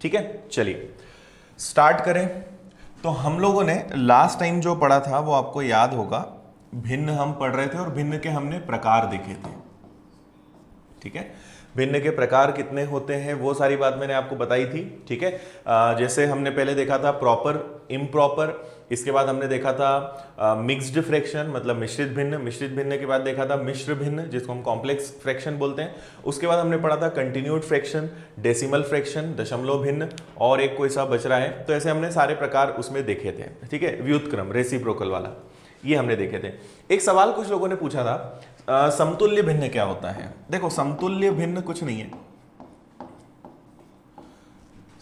ठीक है, चलिए स्टार्ट करें। तो हम लोगों ने लास्ट टाइम जो पढ़ा था वो आपको याद होगा, भिन्न हम पढ़ रहे थे और भिन्न के हमने प्रकार देखे थे। ठीक है, भिन्न के प्रकार कितने होते हैं वो सारी बात मैंने आपको बताई थी। ठीक है, जैसे हमने पहले देखा था प्रॉपर, इम्प्रॉपर, इसके बाद हमने देखा था मिक्स्ड फ्रैक्शन मतलब मिश्रित भिन्न, मिश्रित भिन्न के बाद देखा था मिश्र भिन्न जिसको हम कॉम्प्लेक्स फ्रैक्शन बोलते हैं। उसके बाद हमने पढ़ा था कंटिन्यूड फ्रैक्शन, डेसिमल फ्रैक्शन, दशमलव भिन्न, और एक कोई सा बच रहा है। तो ऐसे हमने सारे प्रकार उसमें देखे थे। ठीक है, व्युत्क्रम रेसिप्रोकल वाला ये हमने देखे थे। एक सवाल कुछ लोगों ने पूछा था, समतुल्य भिन्न क्या होता है। देखो समतुल्य भिन्न कुछ नहीं है,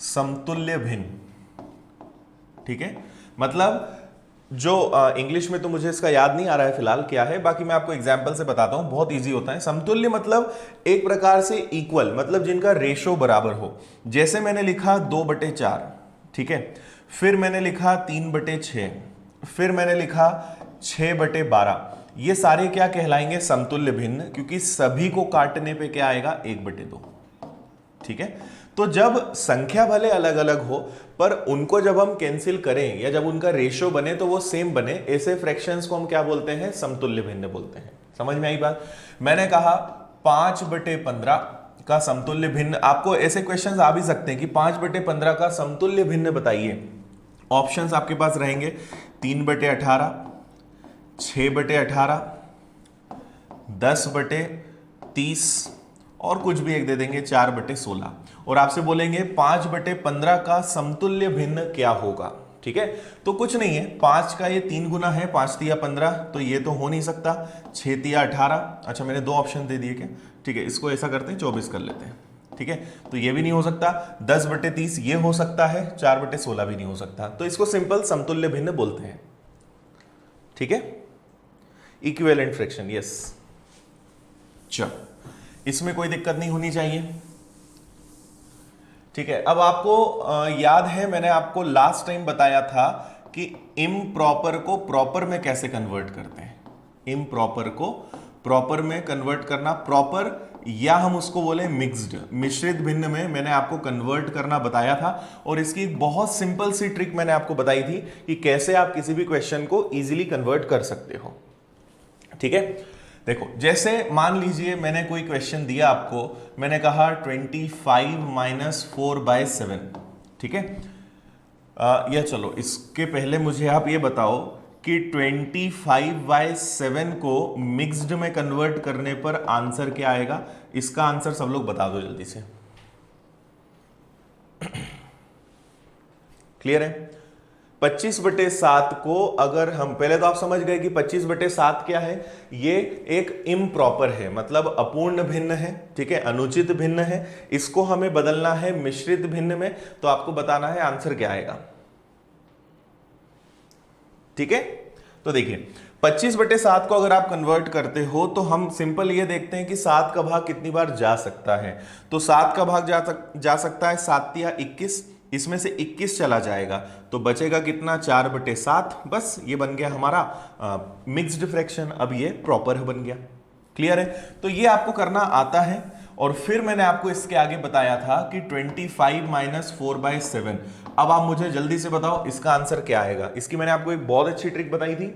समतुल्य भिन्न, ठीक है, मतलब जो इंग्लिश में तो मुझे इसका याद नहीं आ रहा है फिलहाल क्या है, बाकी मैं आपको एग्जांपल से बताता हूं, बहुत इजी होता है। समतुल्य मतलब एक प्रकार से इक्वल, मतलब जिनका रेशो बराबर हो। जैसे मैंने लिखा 2/4, ठीक है, फिर मैंने लिखा 3/6, फिर मैंने लिखा 6/12, ये सारे क्या कहलाएंगे, समतुल्य भिन्न, क्योंकि सभी को काटने पे क्या आएगा, 1/2। ठीक है, तो जब संख्या भले अलग अलग हो पर उनको जब हम कैंसिल करें या जब उनका रेशियो बने तो वो सेम बने, ऐसे फ्रैक्शंस को हम क्या बोलते हैं, समतुल्य भिन्न बोलते हैं। समझ में आई बात। मैंने कहा 5/15 का समतुल्य भिन्न, आपको ऐसे क्वेश्चंस आ भी सकते हैं कि 5/15 का समतुल्य भिन्न बताइए। ऑप्शंस आपके पास रहेंगे 3/18, 6/18, 10/30 और कुछ भी एक दे देंगे 4/16, और आपसे बोलेंगे 5/15 का समतुल्य भिन्न क्या होगा। ठीक है, तो कुछ नहीं है, 5 का ये 3 गुना है, 5 तिया 15, तो ये तो हो नहीं सकता। 6 तिया 18, अच्छा मैंने 2 ऑप्शन दे दिए क्या, ठीक है, इसको ऐसा करते हैं 24 कर लेते हैं। ठीक है, तो ये भी नहीं हो सकता। 10/30 ये हो सकता है, 4/16 भी नहीं हो सकता, तो इसको सिंपल समतुल्य भिन्न बोलते हैं। ठीक है, इक्विवेलेंट फ्रैक्शन, यस। चलो, इसमें कोई दिक्कत नहीं होनी चाहिए। ठीक है, अब आपको याद है मैंने आपको लास्ट टाइम बताया था कि इम्प्रॉपर को प्रॉपर में कैसे कन्वर्ट करते हैं। इम्प्रॉपर को प्रॉपर में कन्वर्ट करना, प्रॉपर या हम उसको बोले मिक्स्ड, मिश्रित भिन्न में मैंने आपको कन्वर्ट करना बताया था। और इसकी एक बहुत सिंपल सी ट्रिक मैंने आपको बताई थी कि कैसे आप किसी भी क्वेश्चन को इजीली कन्वर्ट कर सकते हो। ठीक है, देखो जैसे मान लीजिए मैंने कोई क्वेश्चन दिया आपको, मैंने कहा 25 - 4/7, ठीक है, या चलो इसके पहले मुझे आप ये बताओ कि 25/7 को मिक्स्ड में कन्वर्ट करने पर आंसर क्या आएगा। इसका आंसर सब लोग बता दो जल्दी से। क्लियर है, 25/7 को अगर हम, पहले तो आप समझ गए कि 25/7 क्या है, ये एक इम्प्रॉपर है, मतलब अपूर्ण भिन्न है। ठीक है, अनुचित भिन्न है, इसको हमें बदलना है मिश्रित भिन्न में, तो आपको बताना है आंसर क्या आएगा। ठीक है, तो देखिए 25/7 को अगर आप कन्वर्ट करते हो तो हम सिंपल ये देखते हैं कि 7 का भाग कितनी बार जा सकता है। तो 7 का भाग जा सकता है 7 या 21, इसमें से 21 चला जाएगा तो बचेगा कितना, 4/7। बस ये बन गया हमारा मिक्स्ड फ्रैक्शन, अब ये प्रॉपर बन गया। क्लियर है, तो ये आपको करना आता है। और फिर मैंने आपको इसके आगे बताया था कि 25 - 4/7। अब आप मुझे जल्दी से बताओ इसका आंसर क्या आएगा। इसकी मैंने आपको एक बहुत अच्छी ट्रिक बताई थी।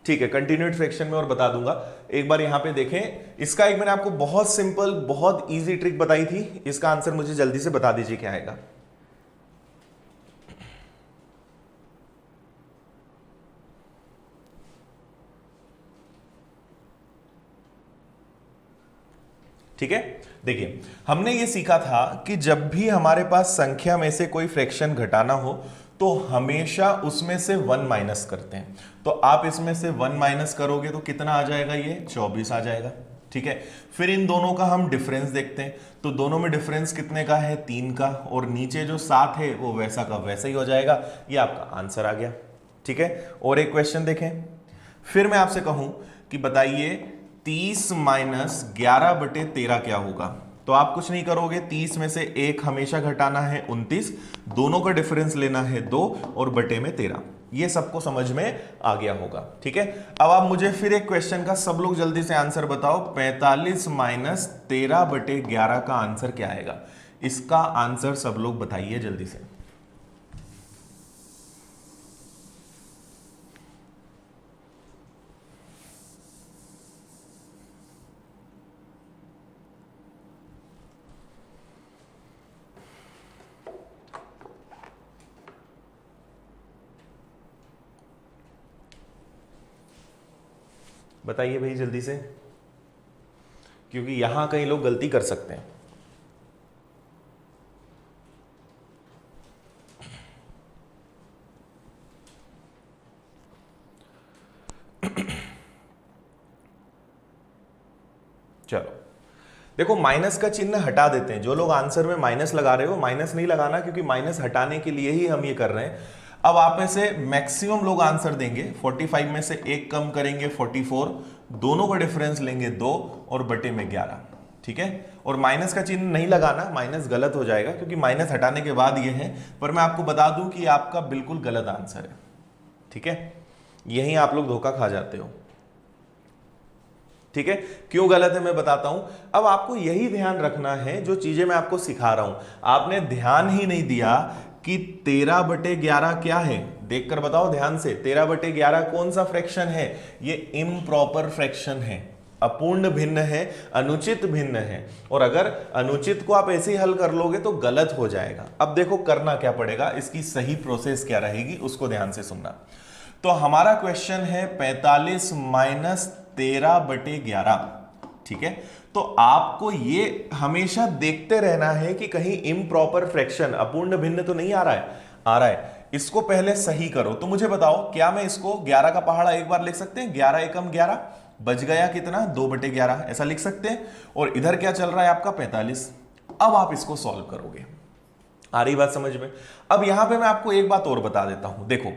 ठीक है, कंटिन्यूड फ्रैक्शन में और बता दूंगा, एक बार यहां पे देखें। इसका एक मैंने आपको बहुत सिंपल बहुत इजी ट्रिक बताई थी, इसका आंसर मुझे जल्दी से बता दीजिए क्या आएगा। ठीक है, देखिए हमने ये सीखा था कि जब भी हमारे पास संख्या में से कोई फ्रैक्शन घटाना हो तो हमेशा उसमें से 1 माइनस करते हैं। तो आप इसमें से 1 माइनस करोगे तो कितना आ जाएगा, ये 24 आ जाएगा। ठीक है, फिर इन दोनों का हम डिफरेंस देखते हैं, तो दोनों में डिफरेंस कितने का है, 3 का, और नीचे जो 7 है वो वैसा का वैसा ही हो जाएगा। ये आपका आंसर आ गया। ठीक है, और एक क्वेश्चन देखें, फिर मैं आपसे कहूं कि बताइए 30 - 11/13 क्या होगा। तो आप कुछ नहीं करोगे, 30 में से 1 हमेशा घटाना है 29, दोनों का डिफरेंस लेना है 2 और बटे में 13। ये सबको समझ में आ गया होगा, ठीक है। अब आप मुझे फिर एक क्वेश्चन का सब लोग जल्दी से आंसर बताओ, 45 माइनस 13/11 का आंसर क्या आएगा? इसका आंसर सब लोग बताइए जल्दी से। बताइए भाई जल्दी से, क्योंकि यहां कई लोग गलती कर सकते हैं। चलो देखो, माइनस का चिन्ह हटा देते हैं। जो लोग आंसर में माइनस लगा रहे हो, माइनस नहीं लगाना, क्योंकि माइनस हटाने के लिए ही हम ये कर रहे हैं। अब आप में से मैक्सिमम लोग आंसर देंगे, 45 में से एक कम करेंगे 44, दोनों का डिफरेंस लेंगे 2 और बटे में 11, ठीक है। और माइनस का चिन्ह नहीं लगाना, माइनस गलत हो जाएगा, क्योंकि माइनस हटाने के बाद ये है। पर मैं आपको बता दूं कि आपका बिल्कुल गलत आंसर है, ठीक है। यही आप लोग धोखा खा जाते हो, ठीक है। क्यों गलत है मैं बताता हूं। अब आपको यही ध्यान रखना है, जो चीजें मैं आपको सिखा रहा हूं, आपने ध्यान ही नहीं दिया कि 13/11 क्या है। देखकर बताओ ध्यान से, 13/11 कौन सा फ्रैक्शन है? ये इम्प्रॉपर फ्रैक्शन है, अपूर्ण भिन्न है, अनुचित भिन्न है। और अगर अनुचित को आप ऐसे ही हल कर लोगे तो गलत हो जाएगा। अब देखो करना क्या पड़ेगा, इसकी सही प्रोसेस क्या रहेगी, उसको ध्यान से सुनना। तो हमारा क्वेश्चन है 45 माइनस 13/11, ठीक है। तो आपको ये हमेशा देखते रहना है कि कहीं इम्प्रॉपर फ्रैक्शन, अपूर्ण भिन्न तो नहीं आ रहा है। आ रहा है, इसको पहले सही करो। तो मुझे बताओ, क्या मैं इसको 11 का पहाड़ा एक बार लिख सकते हैं? 11 एकम 11, बच गया कितना? 2/11, ऐसा लिख सकते हैं। और इधर क्या चल रहा है आपका? 45। अब आप इसको सॉल्व करोगे। आ रही बात समझ में? अब यहां पे मैं आपको एक बात और बता देता हूं। देखो,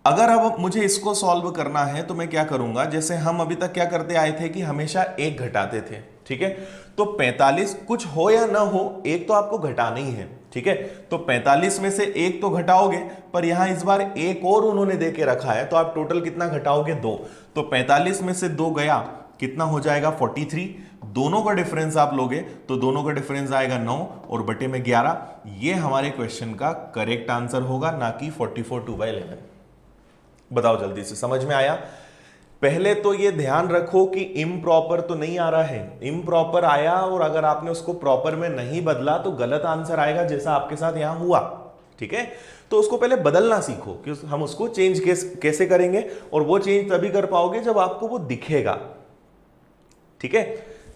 अगर अब मुझे इसको सॉल्व करना है तो मैं क्या करूंगा, जैसे हम अभी तक क्या करते आए थे कि हमेशा एक घटाते थे, ठीक है। तो 45 कुछ हो या ना हो, एक तो आपको घटाना ही है, ठीक है। तो 45 में से एक तो घटाओगे, पर यहां इस बार एक और उन्होंने दे के रखा है, तो आप टोटल कितना घटाओगे? 2। तो 45 में से 2 गया, कितना हो जाएगा? 43। दोनों का डिफरेंस आप लोगे तो दोनों का डिफरेंस आएगा 9 और बटे में 11। ये हमारे क्वेश्चन का करेक्ट आंसर होगा, ना कि 44 2/11। बताओ जल्दी से, समझ में आया? पहले तो ये ध्यान रखो कि इम्प्रॉपर तो नहीं आ रहा है। इम्प्रॉपर आया और अगर आपने उसको प्रॉपर में नहीं बदला तो गलत आंसर आएगा, जैसा आपके साथ यहां हुआ, ठीक है। तो उसको पहले बदलना सीखो कि हम उसको चेंज कैसे करेंगे, और वो चेंज तभी कर पाओगे जब आपको वो दिखेगा, ठीक है।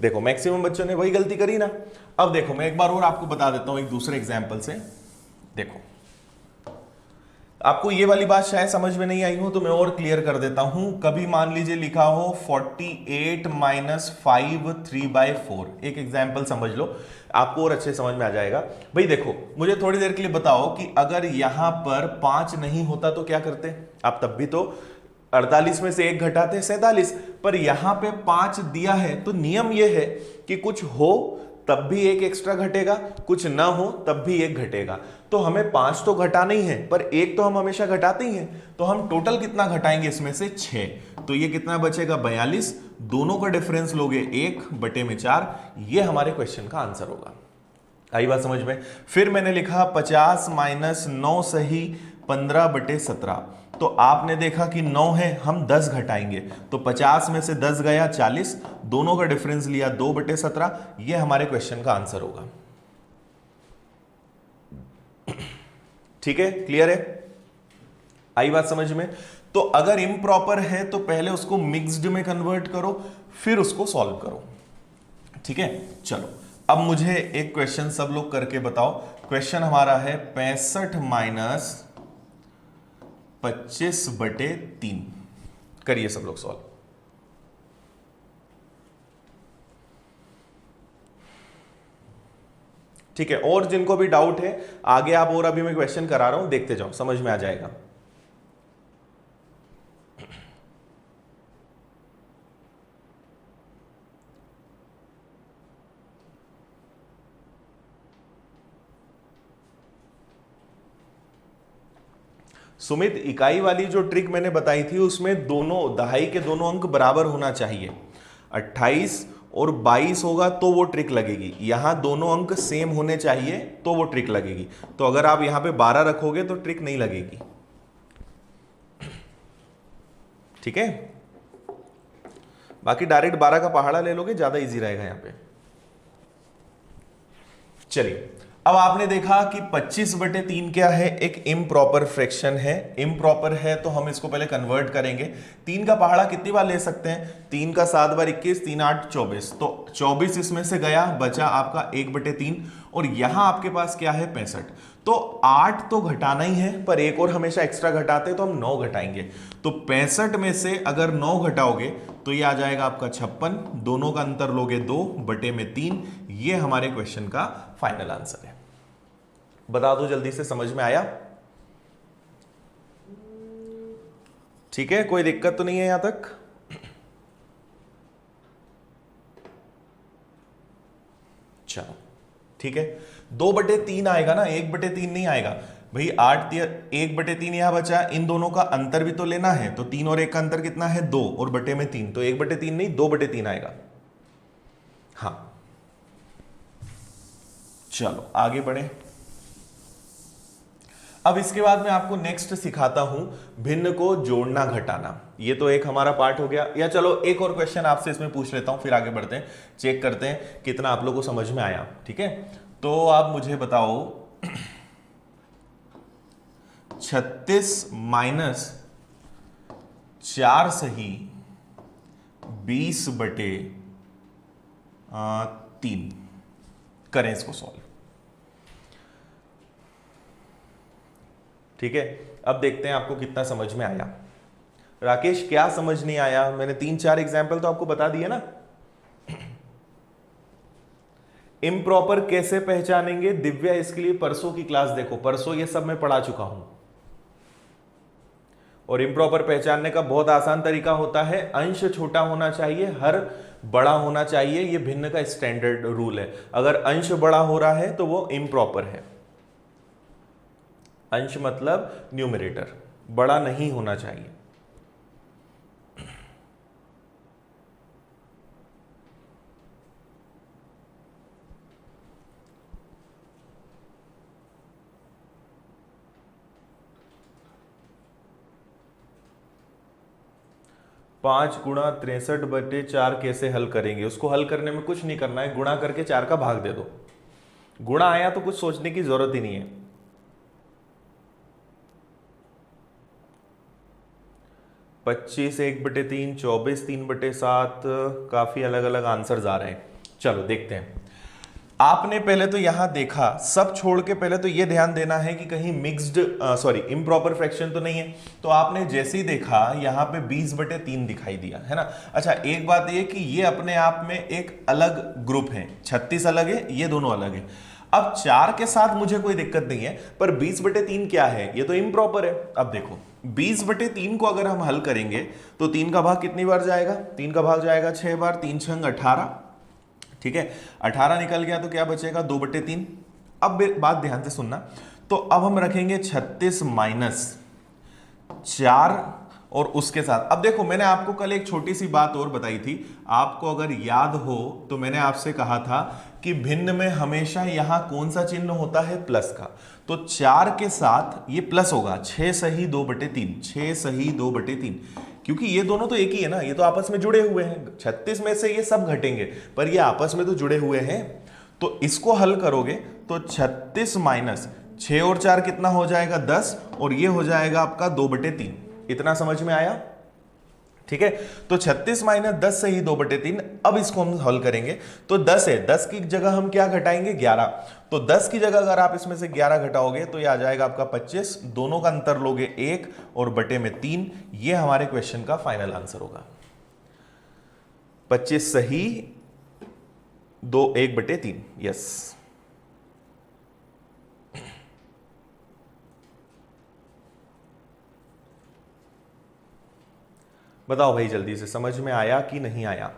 देखो मैक्सिमम बच्चों ने वही गलती करी ना। अब देखो मैं एक बार और आपको बता देता हूं एक दूसरे एग्जाम्पल से। देखो, आपको ये वाली बात शायद समझ में नहीं आई हो तो मैं और क्लियर कर देता हूं। कभी मान लीजिए लिखा हो 48 माइनस 5 3/4। एक एग्जाम्पल समझ लो, आपको और अच्छे समझ में आ जाएगा। भाई देखो, मुझे थोड़ी देर के लिए बताओ कि अगर यहां पर 5 नहीं होता तो क्या करते आप? तब भी तो 48 में से एक घटाते 47, पर यहां पे 5 दिया है तो नियम यह है कि कुछ हो तब भी एक एक्स्ट्रा घटेगा, कुछ ना हो तब भी एक घटेगा। तो हमें 5 तो घटाना ही है, पर एक तो हम हमेशा घटाते ही हैं। तो हम टोटल कितना घटाएंगे इसमें से? 6। तो ये कितना बचेगा? 42। दोनों का डिफरेंस लोगे 1 बटे में 4। ये हमारे क्वेश्चन का आंसर होगा। आई बात समझ में? फिर मैंने लिखा 50 माइनस 9 सही 15/17। तो आपने देखा कि 9 है, हम 10 घटाएंगे, तो 50 में से 10 गया 40, दोनों का डिफरेंस लिया 2/17। ये हमारे क्वेश्चन का आंसर होगा। ठीक है, क्लियर है? आई बात समझ में? तो अगर इम्प्रॉपर है तो पहले उसको मिक्स्ड में कन्वर्ट करो, फिर उसको सॉल्व करो, ठीक है। चलो अब मुझे एक क्वेश्चन सब लोग करके बताओ। क्वेश्चन हमारा है 65 माइनस 25/3। करिए सब लोग सॉल्व। ठीक है, और जिनको भी डाउट है आगे आप, और अभी मैं क्वेश्चन करा रहा हूं, देखते जाओ, समझ में आ जाएगा। सुमित, इकाई वाली जो ट्रिक मैंने बताई थी उसमें दोनों दहाई के दोनों अंक बराबर होना चाहिए। 28 और 22 होगा तो वो ट्रिक लगेगी। यहां दोनों अंक सेम होने चाहिए तो वो ट्रिक लगेगी। तो अगर आप यहां पे 12 रखोगे तो ट्रिक नहीं लगेगी। ठीक है, बाकी डायरेक्ट 12 का पहाड़ा ले लोगे, ज्यादा इजी रहेगा यहां पे। चलिए, अब आपने देखा कि 25/3 क्या है, एक इम्प्रॉपर फ्रैक्शन है। इम्प्रॉपर है तो हम इसको पहले कन्वर्ट करेंगे। 3 का पहाड़ा कितनी बार ले सकते हैं? 3 का 7 बार 21, 3 8 24, तो 24 इसमें से गया, बचा आपका 1/3। और यहां आपके पास क्या है? 65। तो 8 तो घटाना ही है, पर एक और हमेशा एक्स्ट्रा घटाते तो हम 9 घटाएंगे। तो 65 में से अगर 9 घटाओगे तो ये आ जाएगा आपका 56। दोनों का अंतर लोगे 2/3। ये हमारे क्वेश्चन का फाइनल आंसर है। बता दो जल्दी से, समझ में आया? ठीक है, कोई दिक्कत तो नहीं है यहां तक? चलो ठीक है, 2/3 आएगा ना, 1/3 नहीं आएगा भाई। 8 1/3 यहां बचा, इन दोनों का अंतर भी तो लेना है। तो 3 और 1 का अंतर कितना है? 2, और बटे में 3, तो 1/3 नहीं 2/3 आएगा। हाँ, चलो आगे बढ़े। अब इसके बाद मैं आपको नेक्स्ट सिखाता हूं भिन्न को जोड़ना घटाना। ये तो एक हमारा पार्ट हो गया। या चलो एक और क्वेश्चन आपसे इसमें पूछ लेता हूं, फिर आगे बढ़ते हैं, चेक करते हैं कितना आप लोगों को समझ में आया। ठीक है, तो आप मुझे बताओ 36 माइनस 4 सही 20/3 करें इसको सॉल्व। ठीक है, अब देखते हैं आपको कितना समझ में आया। राकेश, क्या समझ नहीं आया? मैंने 3-4 एग्जाम्पल तो आपको बता दिए ना। इम्प्रॉपर कैसे पहचानेंगे? दिव्या, इसके लिए परसों की क्लास देखो, परसों ये सब मैं पढ़ा चुका हूं। और इम्प्रॉपर पहचानने का बहुत आसान तरीका होता है, अंश छोटा होना चाहिए, हर बड़ा होना चाहिए। ये भिन्न का स्टैंडर्ड रूल है। अगर अंश बड़ा हो रहा है तो वो इम्प्रॉपर है। अंश मतलब न्यूमरेटर, बड़ा नहीं होना चाहिए। पांच गुणा 63/4 कैसे हल करेंगे? उसको हल करने में कुछ नहीं करना है, गुणा करके 4 का भाग दे दो। गुणा आया तो कुछ सोचने की जरूरत ही नहीं है। 25 1/3, 24 3/7, काफी अलग अलग आंसर्स आ रहे हैं। चलो देखते हैं। आपने पहले तो यहां देखा, सब छोड़ के पहले तो यह ध्यान देना है कि कहीं मिक्स्ड इम्प्रॉपर फ्रैक्शन तो नहीं है। तो आपने जैसे ही देखा यहां पे 20/3 दिखाई दिया है ना। अच्छा, एक बात यह कि ये अपने आप में एक अलग ग्रुप है, 36 अलग है, ये दोनों अलग है। अब 4 के साथ मुझे कोई दिक्कत नहीं है, पर 20/3 क्या है? ये तो इम्प्रॉपर है। अब देखो 20/3 को अगर हम हल करेंगे तो 3 का भाग कितनी बार जाएगा? 3 का भाग जाएगा 6 बार, 3 6 18। ठीक है, 18 निकल गया तो क्या बचेगा? 2/3। अब बात ध्यान से सुनना, तो अब हम रखेंगे 36 माइनस 4 और उसके साथ, अब देखो मैंने आपको कल एक छोटी सी बात और बताई थी, आपको अगर याद हो तो मैंने आपसे कहा था कि भिन्न में हमेशा यहां कौन सा चिन्ह होता है? प्लस का। तो 4 के साथ ये प्लस होगा, 6 सही 2/3, 6 सही 2/3, क्योंकि ये दोनों तो एक ही है ना, ये तो आपस में जुड़े हुए हैं। 36 में से ये सब घटेंगे, पर ये आपस में तो जुड़े हुए हैं। तो इसको हल करोगे तो 36 माइनस 6 और 4 कितना हो जाएगा? 10, और ये हो जाएगा आपका 2/3। इतना समझ में आया? ठीक है, तो 36 माइनस 10 सही 2/3। अब इसको हम हल करेंगे तो 10 है, 10 की जगह हम क्या घटाएंगे? 11। तो 10 की जगह अगर आप इसमें से 11 घटाओगे तो ये आ जाएगा आपका 25। दोनों का अंतर लोगे 1 और बटे में 3। ये हमारे क्वेश्चन का फाइनल आंसर होगा। 25 सही 1/3। यस, बताओ भाई जल्दी से, समझ में आया कि नहीं आया?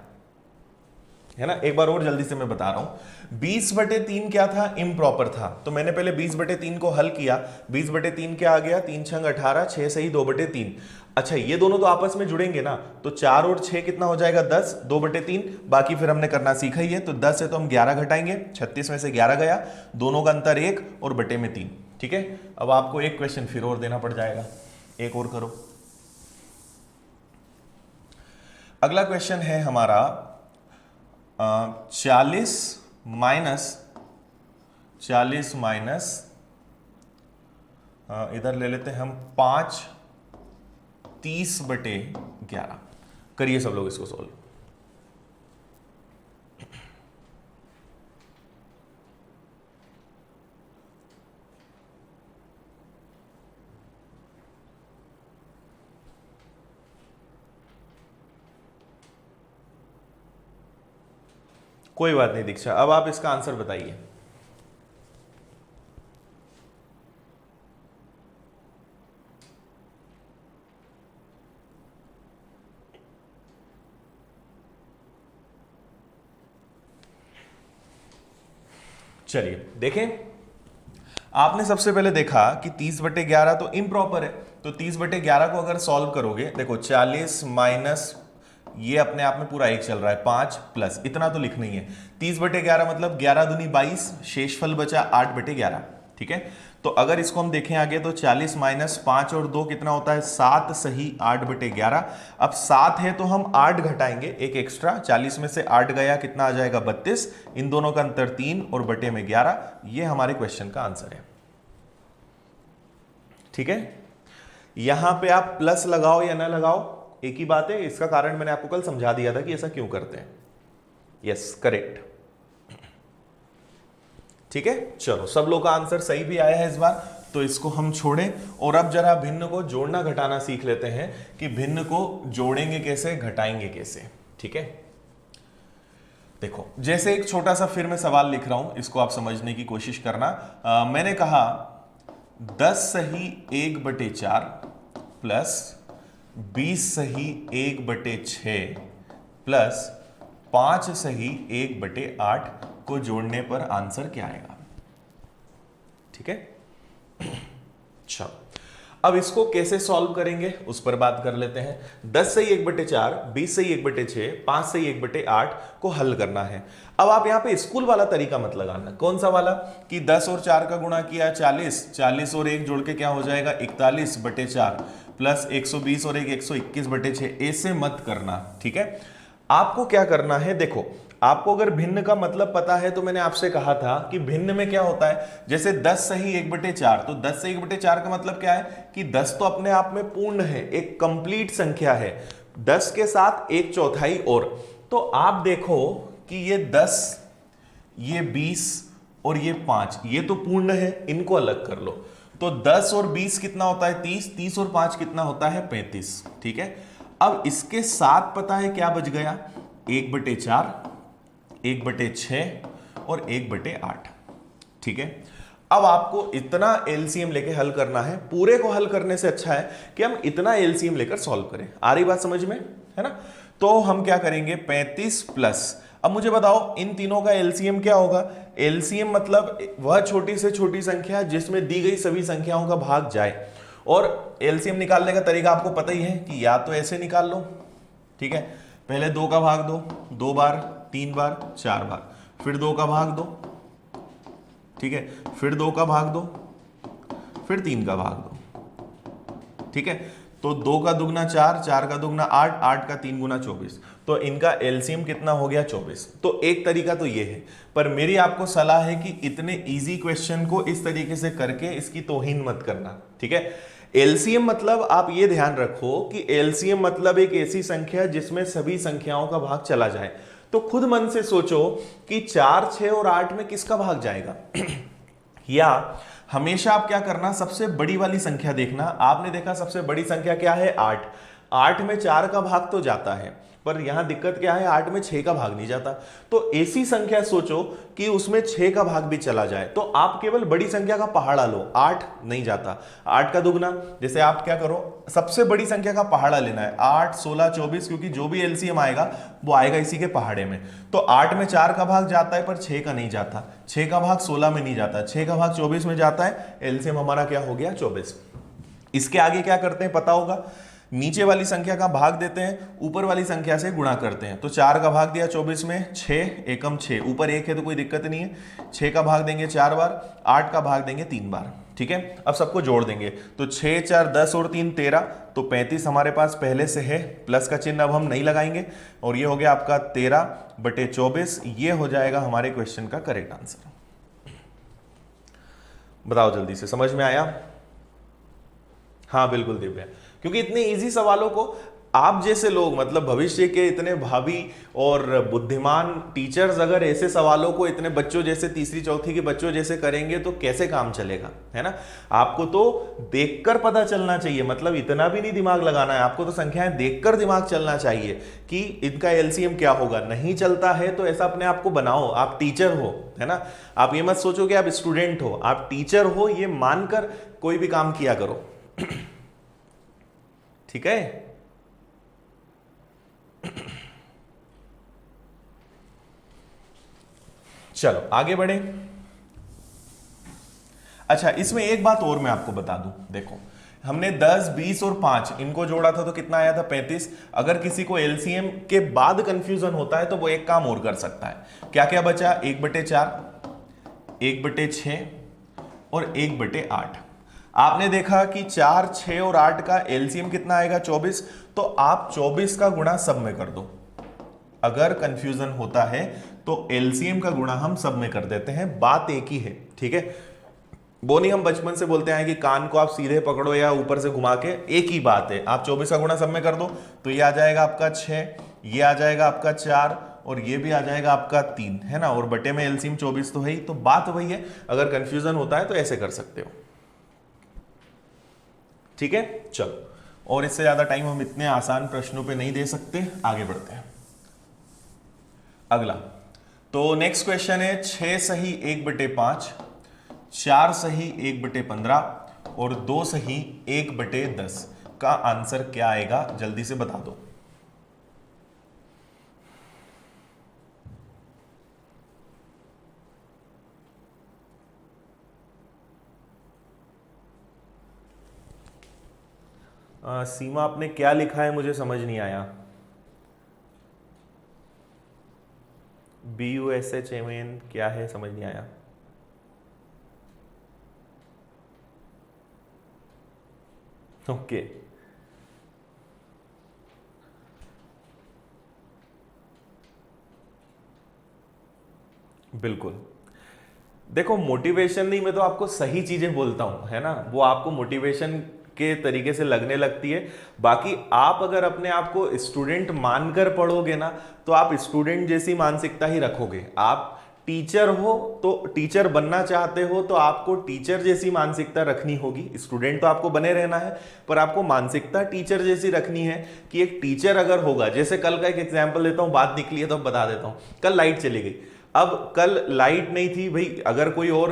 है ना। एक बार और जल्दी से मैं बता रहा हूं, 20/3 क्या था, इम्प्रॉपर था, तो मैंने पहले 20/3 को हल किया। 20/3 क्या आ गया, 3 छंग 18, 6 सही 2/3। अच्छा ये दोनों तो आपस में जुड़ेंगे ना, तो 4 और 6 कितना हो जाएगा, 10, 2/3। बाकी फिर हमने करना सीखा ही है, तो 10 है तो हम 11 घटाएंगे, 36 में से 11 गया, दोनों का अंतर 1 और बटे में 3। ठीक है, अब आपको एक क्वेश्चन फिर और देना पड़ जाएगा, एक और करो। अगला क्वेश्चन है हमारा 40 माइनस इधर ले लेते हैं हम 5 30/11। करिए सब लोग इसको सॉल्व। कोई बात नहीं दीक्षा, अब आप इसका आंसर बताइए। चलिए देखें, आपने सबसे पहले देखा कि 30/11 तो इम्प्रॉपर है, तो 30/11 को अगर सॉल्व करोगे, देखो 40 माइनस ये अपने आप में पूरा 1 चल रहा है, 5 प्लस इतना तो लिखना ही है। 30/11 मतलब 11 दूनी 22, शेषफल बचा 8/11। ठीक है, तो अगर इसको हम देखें आगे तो 40 माइनस 5 और 2 कितना होता है, 7 सही 8/11। अब 7 है तो हम 8 घटाएंगे, एक एक्स्ट्रा, 40 में से 8 गया कितना आ जाएगा, 32। इन दोनों का अंतर 3 और बटे में 11। ये हमारे क्वेश्चन का आंसर है। ठीक है, यहां पे आप प्लस लगाओ या ना लगाओ एक ही बात है, इसका कारण मैंने आपको कल समझा दिया था कि ऐसा क्यों करते हैं। Yes correct. ठीक है, चलो सब लोग का आंसर सही भी आया है इस बार, तो इसको हम छोड़ें और अब जरा भिन्न को जोड़ना घटाना सीख लेते हैं कि भिन्न को जोड़ेंगे कैसे, घटाएंगे कैसे। ठीक है, देखो जैसे एक छोटा सा फिर मैं सवाल लिख रहा हूं, इसको आप समझने की कोशिश करना। मैंने कहा 10 सही 1/4 प्लस 20 सही 1/6 प्लस 5 सही 1/8 को जोड़ने पर आंसर क्या आएगा। ठीक है, चलो अब इसको कैसे सॉल्व करेंगे उस पर बात कर लेते हैं। 10 सही 1/4, 20 सही 1/6, 5 सही 1/8 को हल करना है। अब आप यहां पे स्कूल वाला तरीका मत लगाना। कौन सा वाला, कि 10 और 4 का गुणा किया 40, 40 और 1 जोड़ के क्या हो जाएगा 41/4 प्लस 120 और 1 121/6। ऐसे मत करना। ठीक है, आपको क्या करना है, देखो आपको अगर भिन्न का मतलब पता है तो मैंने आपसे कहा था कि भिन्न में क्या होता है, जैसे 10 सही 1/4, तो 10 सही 1/4 का मतलब क्या है कि 10 तो अपने आप में पूर्ण है, एक कंप्लीट संख्या है, 10 के साथ 1/4 और। तो आप देखो कि ये 10, ये 20 और ये 5, ये तो पूर्ण है, इनको अलग कर लो। तो 10 और 20 कितना होता है 30, 30 और 5 कितना होता है 35। ठीक है, अब इसके साथ पता है क्या बच गया, 1/4, 1/6 और 1/8। ठीक है, अब आपको इतना एलसीएम लेके हल करना है। पूरे को हल करने से अच्छा है कि हम इतना एलसीएम लेकर सॉल्व करें। आ रही बात समझ में, है ना। तो हम क्या करेंगे, 35 प्लस, अब मुझे बताओ इन तीनों का एलसीएम क्या होगा। एलसीएम मतलब वह छोटी से छोटी संख्या जिसमें दी गई सभी संख्याओं का भाग जाए। और एलसीएम निकालने का तरीका आपको पता ही है कि या तो ऐसे निकाल लो, ठीक है, पहले 2 का भाग दो, 2 बार, 3 बार, 4 बार, फिर 2 का भाग दो, ठीक है, फिर 2 का भाग दो, फिर 3 का भाग दो। ठीक है, तो 2 का दुगना 4, 4 का दुगना 8, 8 का 3 गुना 24, तो इनका एलसीएम कितना हो गया 24। तो एक तरीका तो ये है, पर मेरी आपको सलाह है कि इतने इजी क्वेश्चन को इस तरीके से करके इसकी तौहीन मत करना। ठीक है, एलसीएम मतलब आप ये ध्यान रखो कि एलसीएम मतलब एक ऐसी संख्या जिसमें सभी संख्याओं का भाग चला जाए। तो खुद मन से सोचो कि 4, 6 और 8 में किसका भाग जाएगा। या हमेशा आप क्या करना, सबसे बड़ी वाली संख्या देखना। आपने देखा सबसे बड़ी संख्या क्या है 8। 8 में 4 का भाग तो जाता है, पर यहां दिक्कत क्या है, 8 में 6 का भाग नहीं जाता। तो ऐसी संख्या सोचो कि उसमें 6 का भाग भी चला जाए, तो आप केवल बड़ी संख्या का पहाड़ा लो, 8 नहीं जाता। 8 का दुगना, जैसे आप क्या करो, सबसे बड़ी संख्या का पहाड़ा लेना है, 8, 16, 24, क्योंकि जो भी एलसीएम आएगा वो आएगा इसी के पहाड़े में। तो 8 में 4 का भाग जाता है पर 6 का नहीं जाता, 6 का भाग 16 में नहीं जाता, 6 का भाग 24 में जाता है, एलसीएम हमारा क्या हो गया, 24। इसके आगे क्या करते हैं पता होगा, नीचे वाली संख्या का भाग देते हैं, ऊपर वाली संख्या से गुणा करते हैं। तो 4 का भाग दिया 24 में, 6 एकम 6, ऊपर 1 है तो कोई दिक्कत नहीं है, 6 का भाग देंगे 4 बार, 8 का भाग देंगे 3 बार, ठीक है। अब सबको जोड़ देंगे, तो 6, 4, 10 और 3, 13, तो 35 हमारे पास पहले से है, प्लस का चिन्ह अब हम नहीं लगाएंगे, और ये हो गया आपका 13/24, ये हो जाएगा हमारे क्वेश्चन का करेक्ट आंसर। बताओ जल्दी से, समझ में आया? हाँ बिल्कुल दिव्या, क्योंकि इतने इजी सवालों को आप जैसे लोग, मतलब भविष्य के इतने भावी और बुद्धिमान टीचर्स अगर ऐसे सवालों को इतने बच्चों जैसे, तीसरी चौथी के बच्चों जैसे करेंगे तो कैसे काम चलेगा, है ना। आपको तो देखकर पता चलना चाहिए, मतलब इतना भी नहीं दिमाग लगाना है, आपको तो संख्याएं देखकर दिमाग चलना चाहिए कि इनका एलसीएम क्या होगा। नहीं चलता है तो ऐसा अपने आप को बनाओ, आप टीचर हो, है ना। आप ये मत सोचो कि आप स्टूडेंट हो, आप टीचर हो, ये मानकर कोई भी काम किया करो, ठीक है। चलो आगे बढ़े। अच्छा, इसमें एक बात और मैं आपको बता दूं, देखो हमने 10, 20 और 5 इनको जोड़ा था तो कितना आया था, 35। अगर किसी को एलसीएम के बाद कंफ्यूजन होता है तो वो एक काम और कर सकता है। क्या क्या बचा, 1/4, 1/6 और 1/8। आपने देखा कि 4, 6 और 8 का एलसीएम कितना आएगा, 24। तो आप 24 का गुणा सब में कर दो। अगर कंफ्यूजन होता है तो एलसीएम का गुणा हम सब में कर देते हैं, बात एक ही है, ठीक है। वो नहीं हम बचपन से बोलते हैं कि कान को आप सीधे पकड़ो या ऊपर से घुमा के, एक ही बात है। आप 24 का गुणा सब में कर दो तो ये आ जाएगा आपका 6, ये आ जाएगा आपका 4 और ये भी आ जाएगा आपका 3, है ना। और बटे में एलसीएम 24 तो है ही, तो बात वही है। अगर कंफ्यूजन होता है तो ऐसे कर सकते हो, ठीक है। चलो, और इससे ज्यादा टाइम हम इतने आसान प्रश्नों पे नहीं दे सकते, आगे बढ़ते हैं। अगला, तो नेक्स्ट क्वेश्चन है 6 सही 1/5, 4 सही 1/15 और 2 सही 1/10 का आंसर क्या आएगा, जल्दी से बता दो। सीमा, आपने क्या लिखा है मुझे समझ नहीं आया। BUSHMN क्या है, समझ नहीं आया। ओके, बिल्कुल। देखो मोटिवेशन नहीं, मैं तो आपको सही चीजें बोलता हूं, है ना। वो आपको मोटिवेशन के तरीके से लगने लगती है। बाकी आप अगर अपने आप को स्टूडेंट मानकर पढ़ोगे ना, तो आप स्टूडेंट जैसी मानसिकता ही रखोगे। आप टीचर हो तो टीचर बनना चाहते हो तो आपको टीचर जैसी मानसिकता रखनी होगी। स्टूडेंट तो आपको बने रहना है, पर आपको मानसिकता टीचर जैसी रखनी है कि एक टीचर अगर होगा, जैसे कल का एक एग्जाम्पल देता हूं, बात निकली है तो बता देता हूं। कल लाइट चली गई, अब कल लाइट नहीं थी भाई, अगर कोई और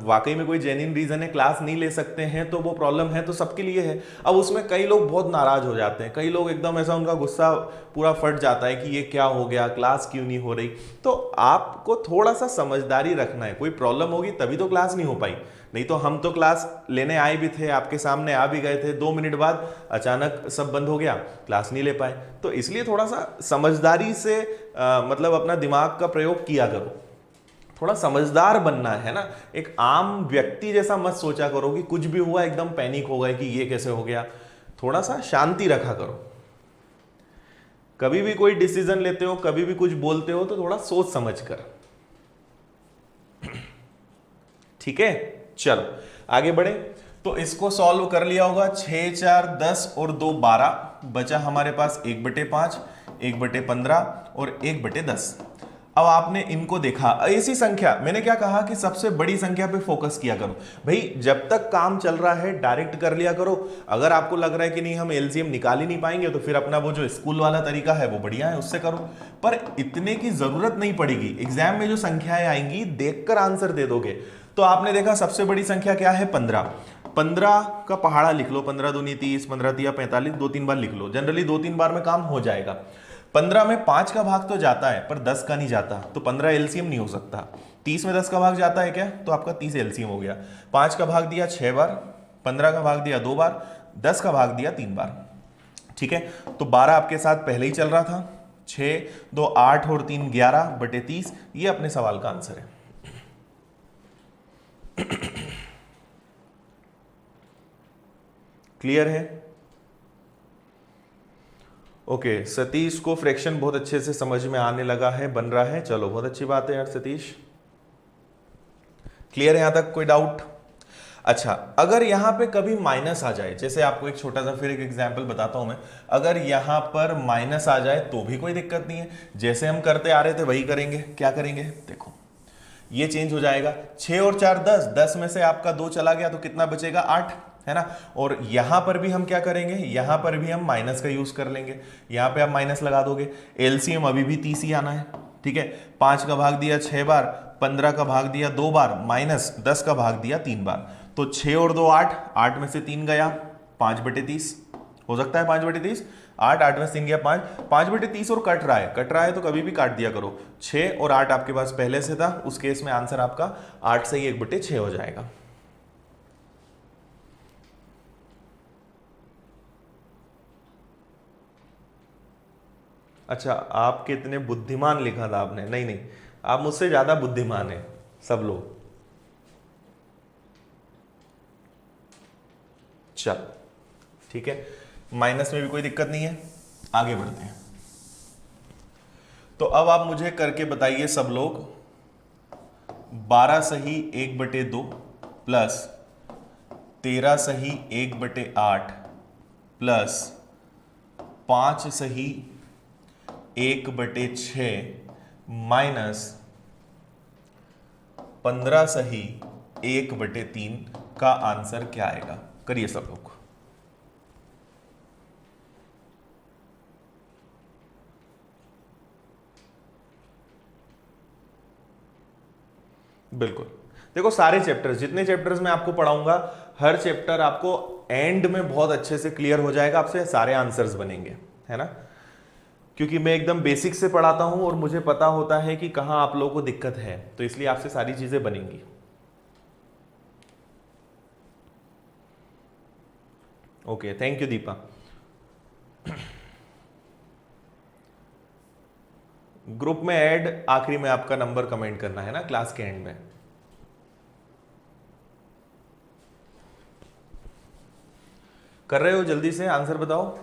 वाकई में कोई जेन्युइन रीजन है, क्लास नहीं ले सकते हैं, तो वो प्रॉब्लम है तो सबके लिए है। अब उसमें कई लोग बहुत नाराज हो जाते हैं, कई लोग एकदम ऐसा उनका गुस्सा पूरा फट जाता है कि ये क्या हो गया, क्लास क्यों नहीं हो रही। तो आपको थोड़ा सा समझदारी रखना है। कोई प्रॉब्लम होगी तभी तो क्लास नहीं हो पाई, नहीं तो हम तो क्लास लेने आए भी थे, आपके सामने आ भी गए थे, 2 मिनट बाद अचानक सब बंद हो गया, क्लास नहीं ले पाए। तो इसलिए थोड़ा सा समझदारी से मतलब अपना दिमाग का प्रयोग किया करो, थोड़ा समझदार बनना है ना। एक आम व्यक्ति जैसा मत सोचा करो कि कुछ भी हुआ एकदम पैनिक हो गए कि ये कैसे हो गया। थोड़ा सा शांति रखा करो। कभी भी कोई डिसीजन लेते हो, कभी भी कुछ बोलते हो तो थोड़ा सोच समझ कर, ठीक है। चलो आगे बढ़े। तो इसको सॉल्व कर लिया होगा, 6, 4, 10 और 2, 12 बचा हमारे पास 1/5, 1/15 और 1/10। अब आपने इनको देखा, ऐसी संख्या, मैंने क्या कहा कि सबसे बड़ी संख्या पे फोकस किया करो भाई, जब तक काम चल रहा है डायरेक्ट कर लिया करो। अगर आपको लग रहा है कि नहीं हम एलसीएम निकाल ही नहीं पाएंगे, तो फिर अपना वो जो स्कूल वाला तरीका है वो बढ़िया है, उससे करो। पर इतने की जरूरत नहीं पड़ेगी, एग्जाम में जो संख्याएं आएंगी देखकर आंसर दे दोगे। तो आपने देखा सबसे बड़ी संख्या क्या है, 15। 15 का पहाड़ा लिख लो, 15 दूनी 30, 15 तिया 45, 2-3 बार लिख लो, जनरली 2-3 बार में काम हो जाएगा। 15 में 5 का भाग तो जाता है पर 10 का नहीं जाता, तो 15 एलसीएम नहीं हो सकता। 30 में 10 का भाग जाता है क्या, तो आपका 30 एलसीएम हो गया। 5 का भाग दिया 6 बार, 15 का भाग दिया 2 बार, 10 का भाग दिया 3 बार। ठीक है, तो 12 आपके साथ पहले ही चल रहा था, 6, 2, 8 और 3 11/30, ये अपने सवाल का आंसर है। क्लियर है? ओके, सतीश को फ्रैक्शन बहुत अच्छे से समझ में आने लगा है, बन रहा है, चलो बहुत अच्छी बात है यार सतीश। क्लियर है यहां तक, कोई डाउट? अच्छा, अगर यहां पे कभी माइनस आ जाए, जैसे आपको एक छोटा सा फिर एक एग्जांपल बताता हूं मैं, अगर यहां पर माइनस आ जाए तो भी कोई दिक्कत नहीं है, जैसे हम करते आ रहे थे वही करेंगे। क्या करेंगे, देखो ये चेंज हो जाएगा, 6 और 4 10, 10 में से आपका 2 चला गया तो कितना बचेगा, 8, है ना। और यहां पर भी हम क्या करेंगे, यहां पर भी हम माइनस का यूज कर लेंगे, यहां पे आप माइनस लगा दोगे। एलसीएम अभी भी 30 ही आना है, ठीक है। 5 का भाग दिया 6 बार, 15 का भाग दिया 2 बार, माइनस 10 का भाग दिया 3 बार, तो 6 और 2 8, 8 में से 3 गया, 5/30 हो सकता है, 5/30, 8, 8 में से 3 गया 5, 5/30 और कट रहा है तो कभी भी काट दिया करो। 6 और 8 आपके पास पहले से था, उस केस में आंसर आपका 8 से ही 1/6 हो जाएगा। अच्छा, आप कितने बुद्धिमान लिखा था आपने, नहीं नहीं, आप मुझसे ज्यादा बुद्धिमान हैं सब लोग। चल ठीक है, माइनस में भी कोई दिक्कत नहीं है, आगे बढ़ते हैं। तो अब आप मुझे करके बताइए सब लोग, 12 सही 1/2 प्लस 13 सही 1/8 प्लस 5 सही 1/6 माइनस 15 सही 1/3 का आंसर क्या आएगा, करिए सब लोग। बिल्कुल, देखो सारे चैप्टर्स, जितने चैप्टर्स मैं आपको पढ़ाऊंगा, हर चैप्टर आपको एंड में बहुत अच्छे से क्लियर हो जाएगा, आपसे सारे आंसर्स बनेंगे, है ना। क्योंकि मैं एकदम बेसिक से पढ़ाता हूं और मुझे पता होता है कि कहां आप लोगों को दिक्कत है, तो इसलिए आपसे सारी चीजें बनेंगी। Okay, thank you Deepa. Group में ऐड आखिरी में आपका नंबर कमेंट करना है ना, क्लास के एंड में। कर रहे हो, जल्दी से आंसर बताओ।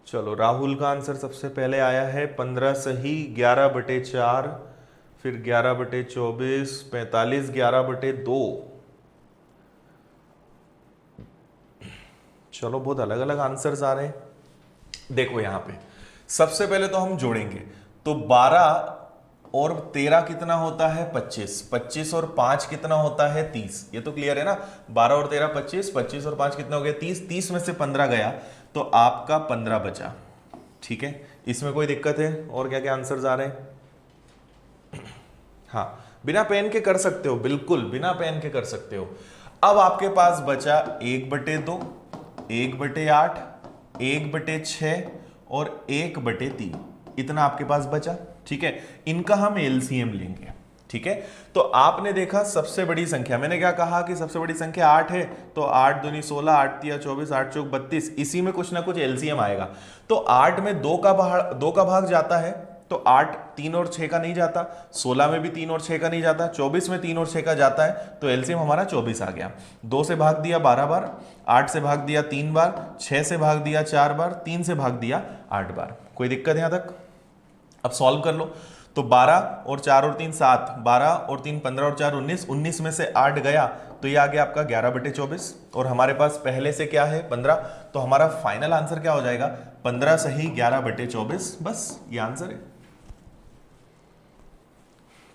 चलो, राहुल का आंसर सबसे पहले आया है, 15 सही 11/4, फिर 11/24, 45, 11/2। चलो, बहुत अलग अलग आंसर्स आ रहे हैं। देखो यहां पे सबसे पहले तो हम जोड़ेंगे, तो 12 और 13 कितना होता है, 25, 25 और 5 कितना होता है, 30। ये तो क्लियर है ना, 12 और 13 25, 25 और 5 कितना हो गया, 30, 30 में से 15 गया तो आपका 15 बचा। ठीक है, इसमें कोई दिक्कत है? और क्या क्या आंसर्स आ रहे हैं? हाँ, बिना पेन के कर सकते हो, बिल्कुल बिना पेन के कर सकते हो। अब आपके पास बचा 1/2, 1/8, 1/6 और 1/3, इतना आपके पास बचा। ठीक है, इनका हम एलसीएम लेंगे। ठीक है, तो आपने देखा सबसे बड़ी संख्या, मैंने क्या कहा कि सबसे बड़ी संख्या 8 है, तो 8 दूनी 16, 8 तिया 24, 8 चौक 32, इसी में कुछ ना कुछ एलसीएम आएगा। तो 8 में 2 का भाग जाता है, तो 8 3 और 6 का नहीं जाता, 16 में भी 3 और 6 का नहीं जाता, 24 में 3 और 6 का जाता है, तो एलसीएम हमारा 24 आ गया। 2 से भाग दिया 12 बार, 8 से भाग दिया 3 बार, 6 से भाग दिया 4 बार, 3 से भाग दिया 8 बार। कोई दिक्कत यहां तक? अब सॉल्व कर लो। तो 12 और 4 और 3 7, 12 और 3 15 और 4 19, 19 में से 8 गया तो ये आ गया आपका 11/24, और हमारे पास पहले से क्या है 15, तो हमारा फाइनल आंसर क्या हो जाएगा 15 सही 11/24। बस ये आंसर है।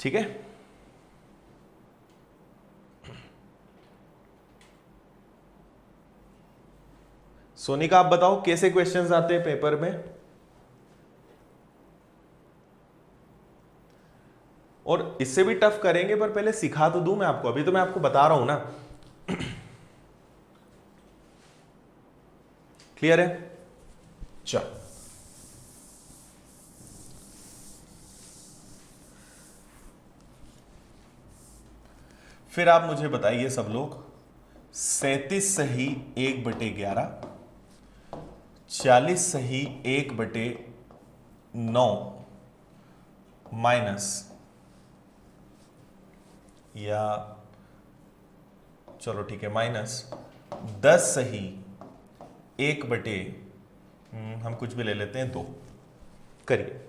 ठीक है, सोनिका आप बताओ कैसे क्वेश्चंस आते हैं पेपर में, और इससे भी टफ करेंगे पर पहले सिखा तो दूं मैं आपको, अभी तो मैं आपको बता रहा हूं ना। क्लियर है? चलो फिर आप मुझे बताइए सब लोग, 37 सही 1/11, 40 सही 1/9 माइनस, या चलो ठीक है माइनस 10 सही 1/, हम कुछ भी ले लेते हैं 2, करिए।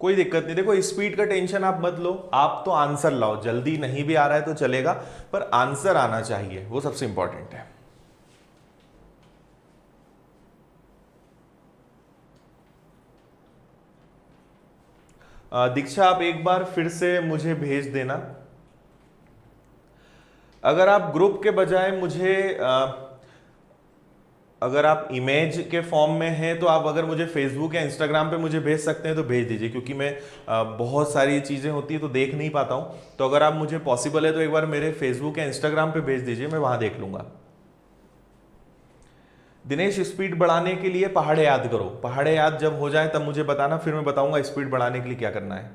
कोई दिक्कत नहीं, देखो स्पीड का टेंशन आप मत लो, आप तो आंसर लाओ, जल्दी नहीं भी आ रहा है तो चलेगा, पर आंसर आना चाहिए, वो सबसे इंपॉर्टेंट है। दीक्षा आप एक बार फिर से मुझे भेज देना। अगर आप ग्रुप के बजाय मुझे अगर आप इमेज के फॉर्म में हैं तो आप अगर मुझे फेसबुक या इंस्टाग्राम पे मुझे भेज सकते हैं तो भेज दीजिए, क्योंकि मैं बहुत सारी चीज़ें होती है तो देख नहीं पाता हूँ। तो अगर आप मुझे पॉसिबल है तो एक बार मेरे फेसबुक या इंस्टाग्राम पे भेज दीजिए, मैं वहां देख लूंगा। दिनेश स्पीड बढ़ाने के लिए पहाड़े याद करो, पहाड़े याद जब हो जाए तब मुझे बताना, फिर मैं बताऊंगा स्पीड बढ़ाने के लिए क्या करना है।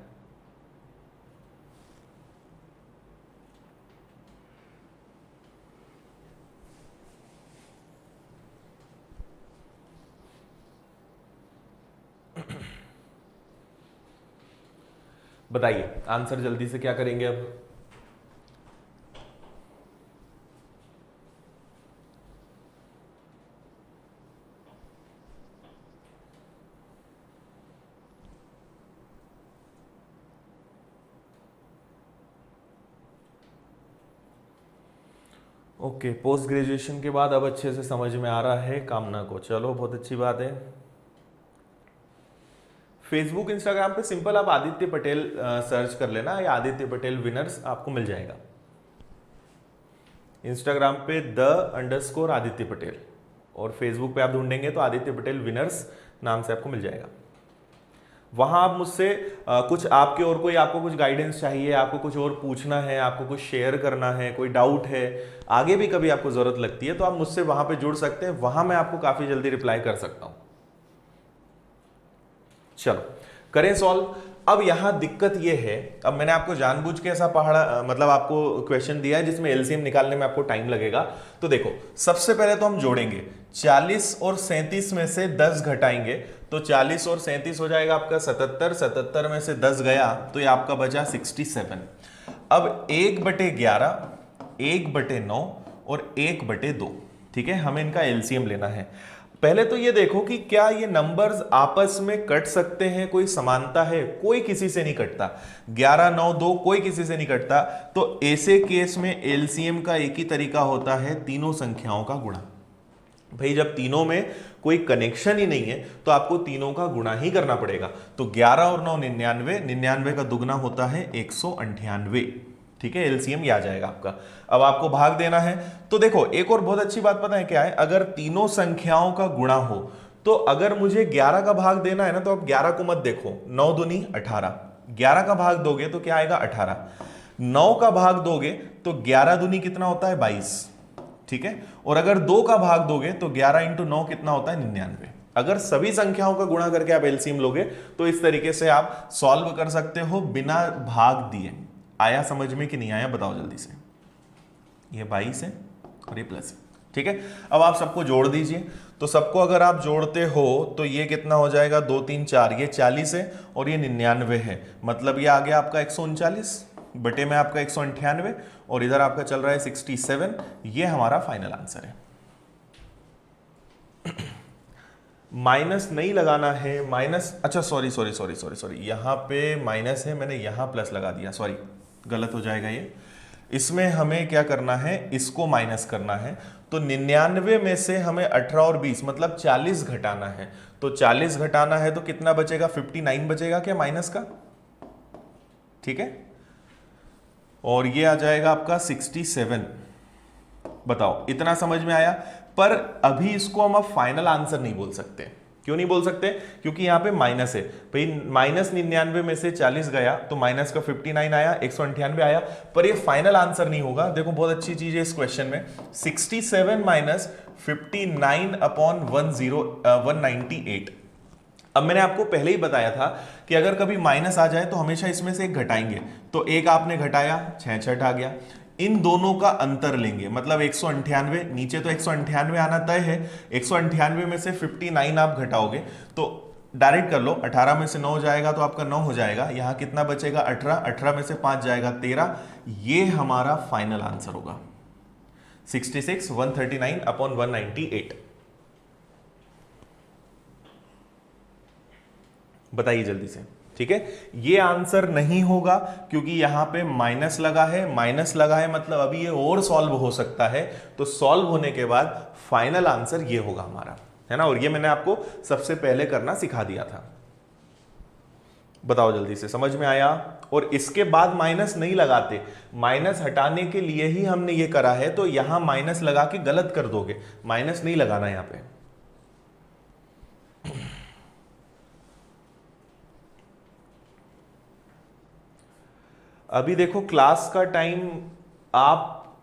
बताइए आंसर जल्दी से क्या करेंगे अब। ओके, पोस्ट ग्रेजुएशन के बाद अब अच्छे से समझ में आ रहा है कामना को, चलो बहुत अच्छी बात है। फेसबुक इंस्टाग्राम पे सिंपल आप आदित्य पटेल सर्च कर लेना, या आदित्य पटेल विनर्स आपको मिल जाएगा। इंस्टाग्राम पे द आदित्य पटेल, और फेसबुक पे आप ढूंढेंगे तो आदित्य पटेल विनर्स नाम से आपको मिल जाएगा। वहां आप मुझसे कुछ आपके और कोई आपको कुछ गाइडेंस चाहिए, आपको कुछ और पूछना है, आपको कुछ शेयर करना है, कोई डाउट है, आगे भी कभी आपको जरूरत लगती है तो आप मुझसे वहां पे जुड़ सकते हैं, वहां मैं आपको काफी जल्दी रिप्लाई कर सकता हूं। चलो करें सॉल्व। अब यहां दिक्कत यह है, अब मैंने आपको जानबूझ के ऐसा पहाड़ा मतलब आपको क्वेश्चन दिया है जिसमें एलसीएम निकालने में आपको टाइम लगेगा। तो देखो सबसे पहले तो हम जोड़ेंगे, 40 और 37 में से 10 घटाएंगे तो 40 और 37 हो जाएगा आपका 77, 77 में से 10 गया तो ये आपका बचा 67। अब 1/11, 1/9 और 1/2, ठीक है, हमें इनका एलसीएम लेना है। पहले तो ये देखो कि क्या ये नंबर्स आपस में कट सकते हैं, कोई समानता है, कोई किसी से नहीं कटता। 11 9 2 कोई किसी से नहीं कटता, तो ऐसे केस में एलसीएम का एक ही तरीका होता है, तीनों संख्याओं का गुणा। भाई जब तीनों में कोई कनेक्शन ही नहीं है तो आपको तीनों का गुणा ही करना पड़ेगा। तो 11 और 9 99, 99 का दुगना होता है 198, ठीक है, एलसीएम ये आ जाएगा आपका। अब आपको भाग देना है, तो देखो एक और बहुत अच्छी बात पता है क्या है, अगर तीनों संख्याओं का गुणा हो तो अगर मुझे 11 का भाग देना है ना, तो आप 11 को मत देखो, 9 दूनी 18, 11 का भाग दोगे तो क्या आएगा 18, 9 का भाग दोगे तो 11 दूनी कितना होता है 22, ठीक है, और अगर 2 का भाग दोगे तो 11 इंटू 9 कितना होता है 99। अगर सभी संख्याओं का गुणा करके आप एलसीएम लोगे तो इस तरीके से आप सॉल्व कर सकते हो बिना भाग दिए। आया समझ में कि नहीं आया बताओ जल्दी से। ये 22 है और ये प्लस है, ठीक है। अब आप सबको जोड़ दीजिए, तो सबको अगर आप जोड़ते हो तो ये कितना हो जाएगा, 2 3 4, ये 40 है और ये 99 है। मतलब ये आ गया आपका 139 बटे में आपका 198 और इधर आपका चल रहा है 67। ये हमारा फाइनल आंसर है। माइनस नहीं लगाना है, माइनस, अच्छा sorry sorry sorry sorry sorry, यहां पे माइनस है, मैंने यहां प्लस लगा दिया, सॉरी गलत हो जाएगा ये। इसमें हमें क्या करना है, इसको माइनस करना है। तो 99 में से हमें 18 और 20 मतलब 40 घटाना है। तो 40 घटाना है तो कितना बचेगा, 59 बचेगा क्या माइनस का, ठीक है। और ये आ जाएगा आपका 67। बताओ इतना समझ में आया। पर अभी इसको हम अब फाइनल आंसर नहीं बोल सकते। क्यों नहीं बोल सकते, क्योंकि यहां पे माइनस है भाई। माइनस 99 में से 40 गया तो माइनस का 59 आया, 198 आया, पर ये फाइनल आंसर नहीं होगा। देखो बहुत अच्छी चीज है इस क्वेश्चन में, 67 माइनस 59 अपॉन 198। अब मैंने आपको पहले ही बताया था कि अगर कभी माइनस आ जाए तो हमेशा इसमें से एक घटाएंगे। तो एक आपने घटाया, 6 आ गया, इन दोनों का अंतर लेंगे, मतलब 198, नीचे तो 198 आना तय है, 198 में से 59 आप घटाओगे तो डायरेक्ट कर लो, 18 में से 9 जाएगा तो आपका 9 हो जाएगा, यहां कितना बचेगा 18, 18 में से 5 जाएगा 13। ये हमारा फाइनल आंसर होगा 66 139 अपॉन 198। बताइए जल्दी से, ठीक है। ये आंसर नहीं होगा क्योंकि यहां पे माइनस लगा है, माइनस लगा है मतलब अभी ये और सॉल्व हो सकता है। तो सॉल्व होने के बाद फाइनल आंसर ये होगा हमारा, है ना। और ये मैंने आपको सबसे पहले करना सिखा दिया था। बताओ जल्दी से, समझ में आया। और इसके बाद माइनस नहीं लगाते, माइनस हटाने के लिए ही हमने ये करा है। तो यहां माइनस लगा के गलत कर दोगे, माइनस नहीं लगाना यहां पे। अभी देखो क्लास का टाइम, आप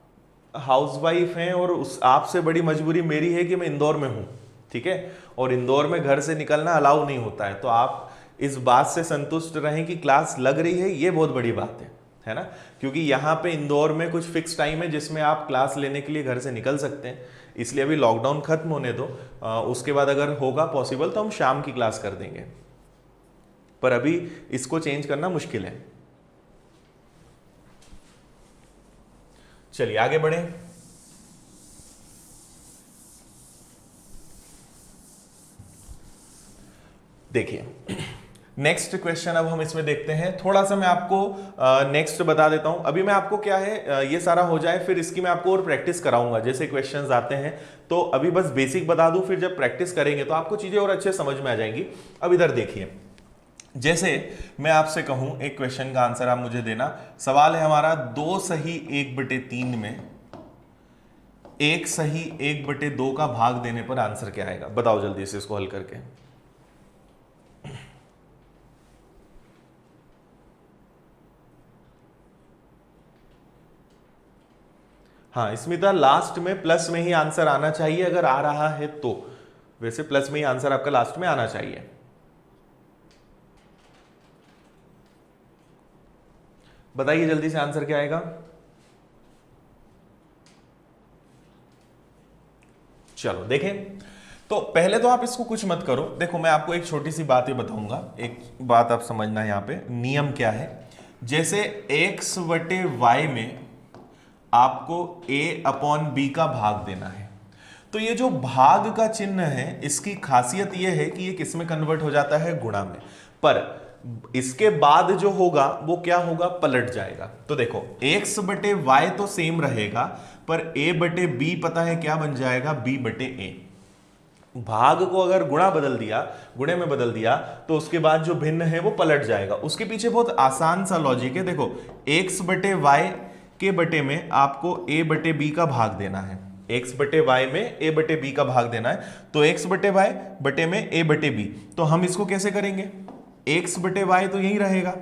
हाउसवाइफ हैं और उस आपसे बड़ी मजबूरी मेरी है कि मैं इंदौर में हूं, ठीक है। और इंदौर में घर से निकलना अलाउ नहीं होता है। तो आप इस बात से संतुष्ट रहें कि क्लास लग रही है, ये बहुत बड़ी बात है ना। क्योंकि यहाँ पे इंदौर में कुछ फिक्स टाइम है जिसमें आप क्लास लेने के लिए घर से निकल सकते हैं। इसलिए अभी लॉकडाउन खत्म होने दो, उसके बाद अगर होगा पॉसिबल तो हम शाम की क्लास कर देंगे, पर अभी इसको चेंज करना मुश्किल है। चलिए आगे बढ़े। देखिए नेक्स्ट क्वेश्चन अब हम इसमें देखते हैं। थोड़ा सा मैं आपको नेक्स्ट बता देता हूं। अभी मैं आपको क्या है, ये सारा हो जाए फिर इसकी मैं आपको और प्रैक्टिस कराऊंगा। जैसे क्वेश्चंस आते हैं तो अभी बस बेसिक बता दूं, फिर जब प्रैक्टिस करेंगे तो आपको चीजें और अच्छे समझ में आ जाएंगी। अब इधर देखिए, जैसे मैं आपसे कहूं एक क्वेश्चन का आंसर आप मुझे देना। सवाल है हमारा 2 सही 1/3 में 1 सही 1/2 का भाग देने पर आंसर क्या आएगा। बताओ जल्दी से इसको हल करके। हाँ स्मिता, लास्ट में प्लस में ही आंसर आना चाहिए अगर आ रहा है तो। वैसे प्लस में ही आंसर आपका लास्ट में आना चाहिए। बताइए जल्दी से आंसर क्या आएगा। चलो देखें, तो पहले तो आप इसको कुछ मत करो। देखो मैं आपको एक छोटी सी बात ही बताऊंगा, एक बात आप समझना है। यहां पे नियम क्या है, जैसे x/y में आपको a/b का भाग देना है, तो ये जो भाग का चिन्ह है इसकी खासियत ये है कि ये किस में कन्वर्ट हो जाता है, गुणा में। पर इसके बाद जो होगा वो क्या होगा, पलट जाएगा। तो देखो x/y तो सेम रहेगा, पर a/b पता है क्या बन जाएगा, b/a। भाग को अगर गुणा बदल दिया, गुणे में बदल दिया, तो उसके बाद जो भिन्न है वो पलट जाएगा। उसके पीछे बहुत आसान सा लॉजिक है। देखो x/y के बटे में आपको a/b का भाग देना है, x/y में a/b का भाग देना है। तो x/y बटे में a/b, तो हम इसको कैसे करेंगे, x/y तो यही रहेगा,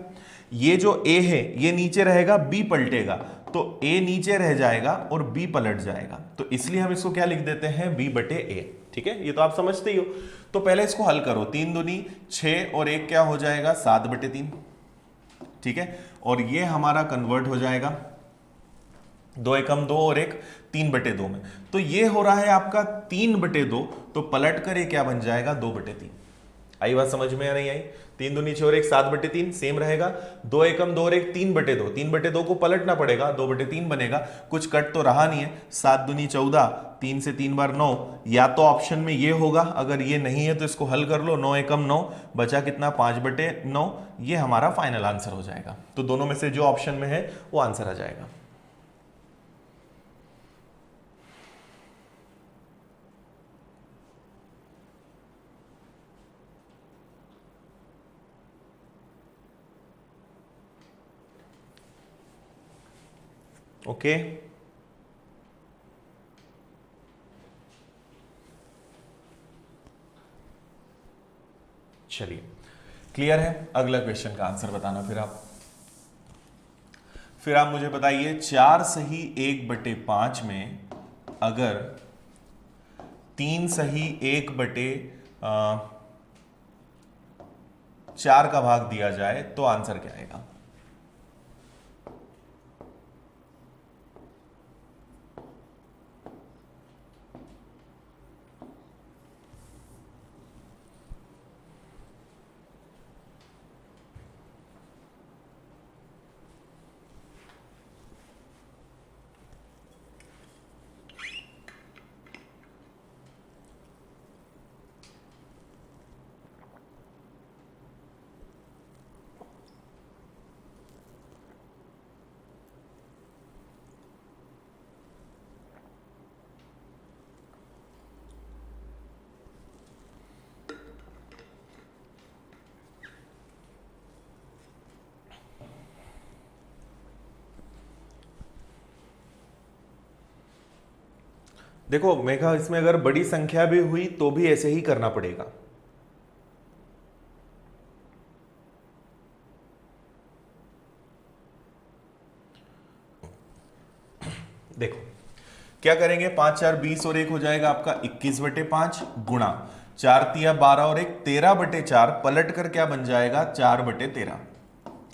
ये जो a है ये नीचे रहेगा, b पलटेगा, तो a नीचे रह जाएगा और b पलट जाएगा। तो इसलिए हम इसको क्या लिख देते हैं, b/a। ठीक है, ये तो आप समझते ही हो। तो पहले इसको हल करो, 3 दूनी 6 और 1 क्या हो जाएगा, 7/3। ठीक है, और ये हमारा कन्वर्ट हो जाएगा 2 एकम 2 और एक 3/2 में। तो ये हो रहा है आपका 3/2, तो पलट कर ये क्या बन जाएगा 2/3। आई बात समझ में या नहीं आई? 3 दूनी 6 और 1 7/3 सेम रहेगा। 2 एकम 2 और एक 3/2, 3/2 को पलटना पड़ेगा, 2/3 बनेगा। कुछ कट तो रहा नहीं है। 7 दूनी 14, 3 से 3 बार 9। या तो ऑप्शन में ये होगा, अगर ये नहीं है तो इसको हल कर लो। 9 एकम 9, बचा कितना 5/9। ये हमारा फाइनल आंसर हो जाएगा। तो दोनों में से जो ऑप्शन में है वो आंसर आ जाएगा। ओके, चलिए क्लियर है। अगला क्वेश्चन का आंसर बताना फिर आप मुझे बताइए 4 सही 1/5 में अगर 3 सही 1/4 का भाग दिया जाए तो आंसर क्या आएगा? देखो मेघा, इसमें अगर बड़ी संख्या भी हुई तो भी ऐसे ही करना पड़ेगा। देखो क्या करेंगे, 5 4 20 और 1 हो जाएगा आपका 21/5 गुणा 4 तिया 12 और 1 13/4, पलट कर क्या बन जाएगा 4/13।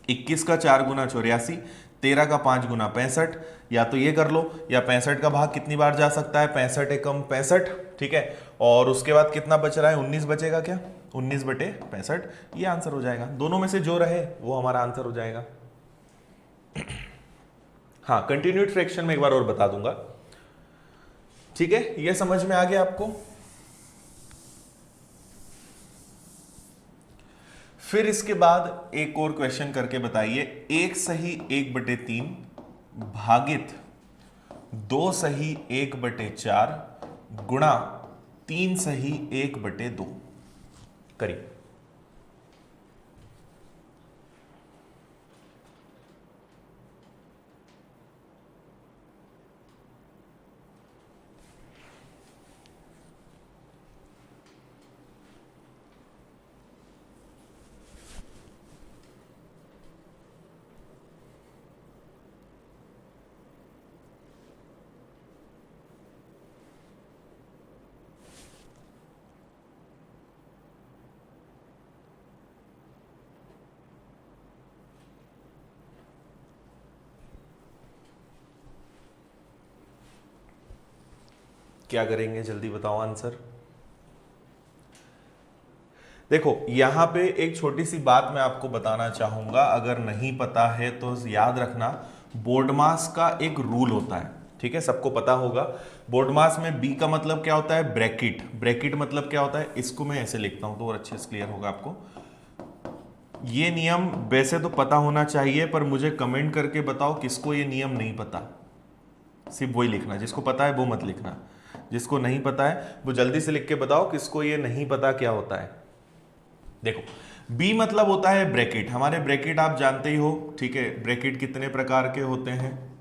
21 का 4 गुना 84, 13 का 5 गुना 65। या तो ये कर लो, या 65 का भाग कितनी बार जा सकता है, 65 एकम 65, ठीक है। और उसके बाद कितना बच रहा है, 19 बचेगा क्या, 19/65। ये आंसर हो जाएगा। दोनों में से जो रहे वो हमारा आंसर हो जाएगा। हाँ, कंटिन्यूड फ्रैक्शन में एक बार और बता दूंगा, ठीक है। ये समझ में आ गया आपको? फिर इसके बाद एक और क्वेश्चन करके बताइए, 1 सही 1/3 भागित 2 सही 1/4 गुणा 3 सही 1/2 करिए। क्या करेंगे, जल्दी बताओ आंसर। देखो यहां पे एक छोटी सी बात मैं आपको बताना चाहूंगा, अगर नहीं पता है तो याद रखना, बोर्ड मास का एक रूल होता है, ठीक है, सबको पता होगा। बोर्ड मास में बी का मतलब क्या होता है, ब्रैकेट। ब्रैकेट मतलब क्या होता है, इसको मैं ऐसे लिखता हूं तो और अच्छे से क्लियर होगा आपको। ये नियम वैसे तो पता होना चाहिए, पर मुझे कमेंट करके बताओ किसको ये नियम नहीं पता। सिर्फ वही लिखना, जिसको पता है वो मत लिखना, जिसको नहीं पता है वो जल्दी से लिख के बताओ किसको ये नहीं पता क्या होता है। देखो बी मतलब होता है ब्रैकेट। हमारे ब्रैकेट आप जानते ही हो, ठीक है। ब्रैकेट कितने प्रकार के होते हैं,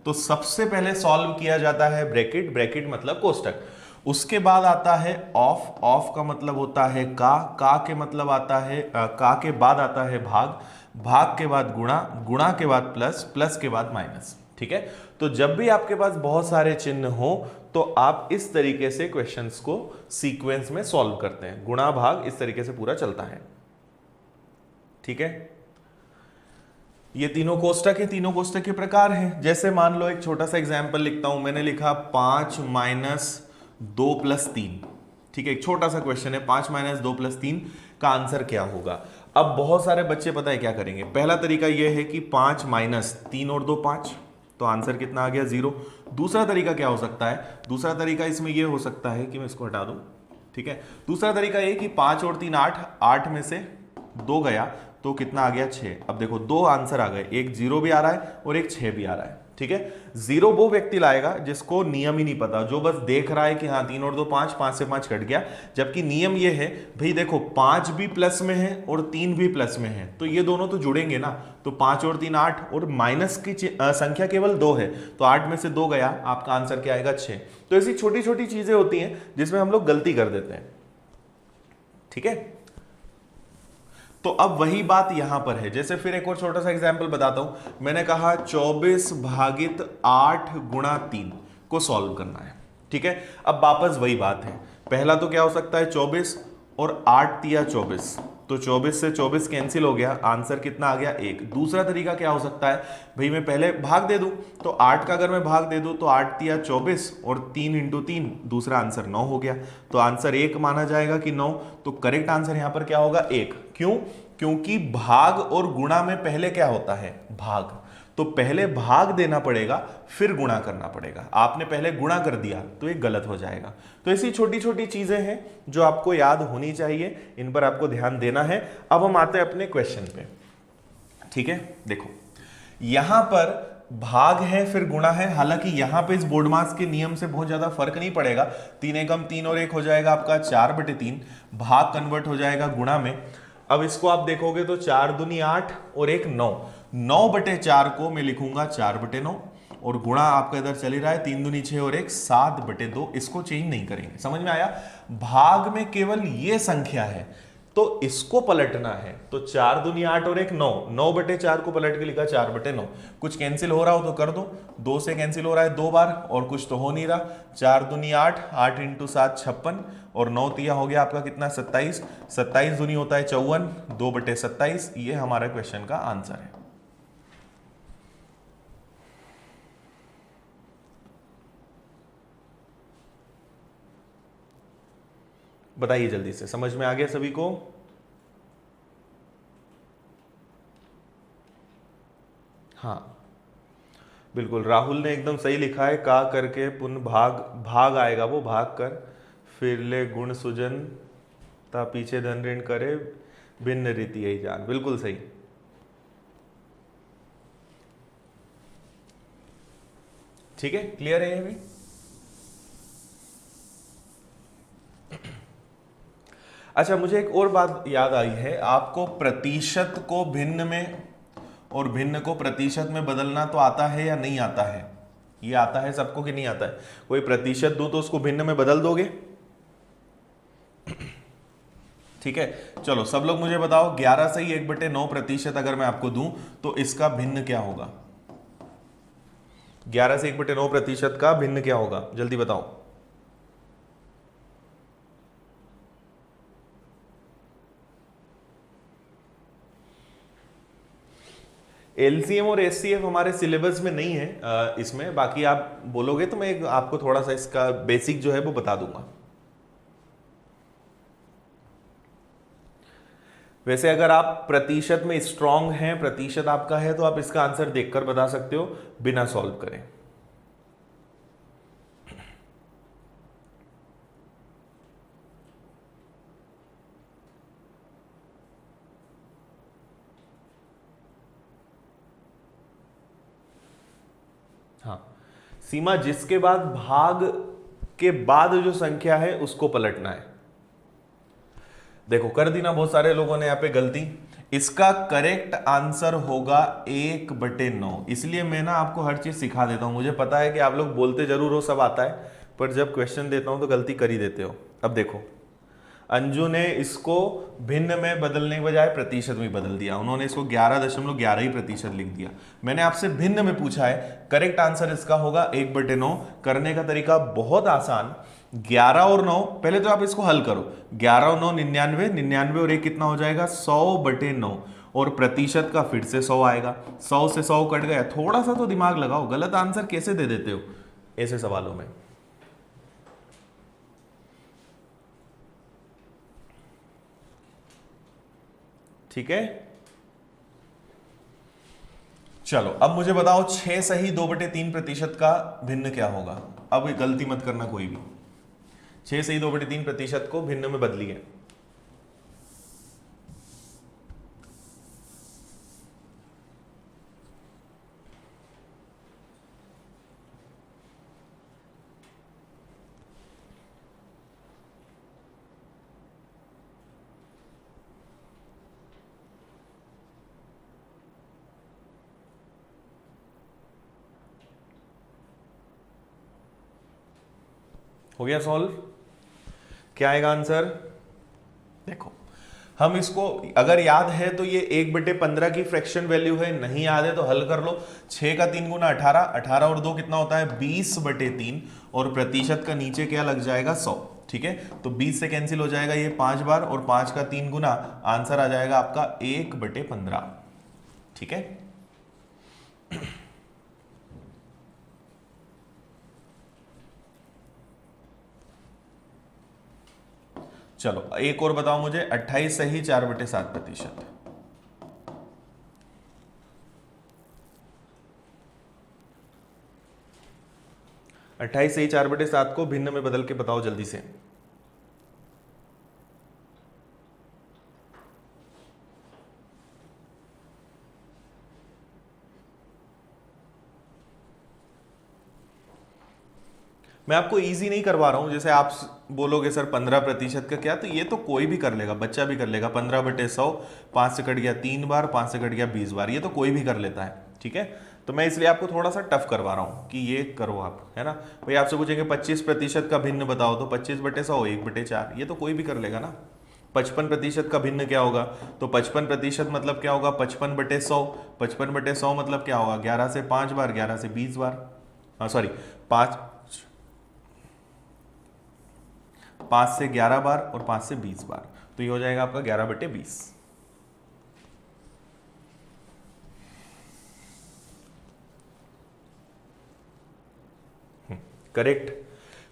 तो सबसे पहले सॉल्व किया जाता है ब्रैकेट। ब्रैकेट मतलब कोष्टक। उसके बाद आता है ऑफ। ऑफ का मतलब होता है का के मतलब आता है का के बाद आता है भाग। भाग के बाद गुणा। गुणा के बाद प्लस। प्लस के बाद माइनस, ठीक है। तो जब भी आपके पास बहुत सारे चिन्ह हो तो आप इस तरीके से क्वेश्चंस को सीक्वेंस में सॉल्व करते हैं। गुणा भाग इस तरीके से पूरा चलता है, ठीक है। ये तीनों कोष्टक है, तीनों कोष्टक के प्रकार हैं। जैसे मान लो एक छोटा सा एग्जाम्पल लिखता हूं, मैंने लिखा 5 माइनस 2 प्लस 3। ठीक है, एक छोटा सा क्वेश्चन है, 5 माइनस 2 प्लस 3 का आंसर क्या होगा। अब बहुत सारे बच्चे पता है क्या करेंगे, पहला तरीका यह है कि 5 माइनस 3 और 2 5, तो आंसर कितना आ गया 0। दूसरा तरीका क्या हो सकता है, दूसरा तरीका इसमें यह हो सकता है कि मैं इसको हटा दूं। ठीक है, दूसरा तरीका ये कि 5 और 3 8, 8 में से 2 गया तो कितना आ गया 6। अब देखो दो आंसर आ गए, एक 0 भी आ रहा है और एक 6 भी आ रहा है। ठीक है, 0 वो व्यक्ति लाएगा जिसको नियम ही नहीं पता, जो बस देख रहा है कि हाँ 3 और 2 5, 5 से 5 कट गया, जबकि नियम ये है भाई देखो 5 भी प्लस में है और 3 भी प्लस में है, तो ये दोनों तो जुड़ेंगे ना, तो 5 और 3 8 और माइनस की संख्या केवल 2 है, तो 8 में से 2 गया, आपका आंसर क्या आएगा 6। तो ऐसी छोटी छोटी चीजें होती हैं जिसमें हम लोग गलती कर देते हैं। ठीक है, तो अब वही बात यहां पर है। जैसे फिर एक और छोटा सा एग्जांपल बताता हूं, मैंने कहा 24 भागित 8 गुणा 3 को सॉल्व करना है। ठीक है, अब वापस वही बात है, पहला तो क्या हो सकता है 24 और 8 तिया 24, तो 24 से 24 कैंसिल हो गया, आंसर कितना आ गया 1। दूसरा तरीका क्या हो सकता है, भाई मैं पहले भाग दे दूं, तो 8 का अगर मैं भाग दे दूं तो 8 तिया 24 और 3 इंटू 3, दूसरा आंसर 9 हो गया, तो आंसर 1 माना जाएगा कि 9। तो करेक्ट आंसर यहां पर क्या होगा 1। क्यों, क्योंकि भाग और गुणा में पहले क्या होता है भाग, तो पहले भाग देना पड़ेगा फिर गुणा करना पड़ेगा, आपने पहले गुणा कर दिया तो ये गलत हो जाएगा। तो ऐसी छोटी छोटी चीजें हैं जो आपको याद होनी चाहिए, इन पर आपको ध्यान देना है। अब हम आते हैं अपने क्वेश्चन पे। ठीक है, देखो यहां पर भाग है फिर गुणा है, हालांकि यहां पे इस बोर्ड मास के नियम से बहुत ज्यादा फर्क नहीं पड़ेगा, 3 एकम 3 और 1 हो जाएगा आपका 4/3, भाग कन्वर्ट हो जाएगा गुणा में। अब इसको आप देखोगे तो 4 दूनी 8 और 1 9, 9/4 को मैं लिखूंगा 4/9 और गुणा आपका इधर चल ही रहा है, 3 दूनी 6 और 1 7/2, इसको चेंज नहीं करेंगे। समझ में आया, भाग में केवल ये संख्या है तो इसको पलटना है, तो 4 दूनी 8 और 1 9, 9/4 को पलट के लिखा 4/9। कुछ कैंसिल हो रहा हो तो कर दो, 2 से कैंसिल हो रहा है 2 बार और कुछ तो हो नहीं रहा, 4 दूनी 8, 8 इंटू 7 56 और 9 तिया हो गया आपका कितना 27, 27 दूनी होता है 54, 2/27, ये हमारा क्वेश्चन का आंसर है। बताइए जल्दी से, समझ में आ गया सभी को? हाँ बिल्कुल, राहुल ने एकदम सही लिखा है, का करके पुनः भाग, भाग आएगा वो भाग कर, फिर ले गुण सुजन ता पीछे धन ऋण करे, भिन्न रीति यही जान, बिल्कुल सही। ठीक है, क्लियर है ये भी? अच्छा, मुझे एक और बात याद आई है, आपको प्रतिशत को भिन्न में और भिन्न को प्रतिशत में बदलना तो आता है या नहीं आता है? ये आता है सबको कि नहीं आता है? कोई प्रतिशत दूं तो उसको भिन्न में बदल दोगे? ठीक है, चलो सब लोग मुझे बताओ, 11 से ही 1/9 प्रतिशत अगर मैं आपको दूं तो इसका भिन्न क्या होगा? 11 से 1/9 प्रतिशत का भिन्न क्या होगा, जल्दी बताओ। एलसीएम और एचसीएफ हमारे सिलेबस में नहीं है इसमें, बाकी आप बोलोगे तो मैं आपको थोड़ा सा इसका बेसिक जो है वो बता दूंगा। वैसे अगर आप प्रतिशत में स्ट्रांग हैं, प्रतिशत आपका है, तो आप इसका आंसर देखकर बता सकते हो बिना सॉल्व करें। हाँ, सीमा जिसके बाद भाग के बाद जो संख्या है उसको पलटना है। देखो कर दी ना बहुत सारे लोगों ने यहाँ पे गलती, इसका करेक्ट आंसर होगा 1/9। इसलिए मैं ना आपको हर चीज सिखा देता हूं, मुझे पता है कि आप लोग बोलते जरूर हो, सब आता है, पर जब क्वेश्चन देता हूं तो गलती कर ही देते हो। अब देखो अंजू ने इसको भिन्न में बदलने के बजाय प्रतिशत में बदल दिया, उन्होंने इसको 11.11 ही प्रतिशत लिख दिया। मैंने आपसे भिन्न में पूछा है, करेक्ट आंसर इसका होगा 1/9। करने का तरीका बहुत आसान, 11 और 9, पहले तो आप इसको हल करो, 11 और 9 99, 99 और 1 कितना हो जाएगा 100/9, और प्रतिशत का फिर से 100 आएगा, 100 से 100 कट गया। थोड़ा सा तो दिमाग लगाओ, गलत आंसर कैसे दे देते हो ऐसे सवालों में। ठीक है, चलो अब मुझे बताओ 6 सही 2/3% का भिन्न क्या होगा। अब गलती मत करना कोई भी, 6 सही 2/3% को भिन्न में बदलिए। हो गया सॉल्व? क्या आएगा आंसर? देखो हम इसको अगर याद है तो ये 1/15 की फ्रैक्शन वैल्यू है, नहीं याद है तो हल कर लो। 6 का 3 गुना 18, 18 और 2 कितना होता है 20/3, और प्रतिशत का नीचे क्या लग जाएगा 100। ठीक है, तो 20 से कैंसिल हो जाएगा ये 5 बार, और 5 का 3 गुना, आंसर आ जाएगा आपका 1/15। ठीक है, चलो एक और बताओ मुझे, 28 सही 4/7%। 28 सही 4/7 को भिन्न में बदल के बताओ जल्दी से। मैं आपको इजी नहीं करवा रहा हूं, जैसे आप बोलोगे सर 15% का क्या, तो ये तो कोई भी कर लेगा, बच्चा भी कर लेगा। 15/100, 5 से कट गया 3 बार, 5 से कट गया 20 बार, ये तो कोई भी कर लेता है। ठीक है, तो मैं इसलिए आपको थोड़ा सा टफ करवा रहा हूं कि ये करो आप, है ना। भाई आपसे पूछेंगे 25% का भिन्न बताओ, तो 25/100 1/4, ये तो कोई भी कर लेगा ना। 55% का भिन्न क्या होगा, तो 55% मतलब क्या होगा 55/100। 55/100 मतलब क्या होगा 11 से 5 बार, 11 से 20 बार, सॉरी 5 से 11 बार और 5 से 20 बार, तो ये हो जाएगा आपका 11/20। करेक्ट,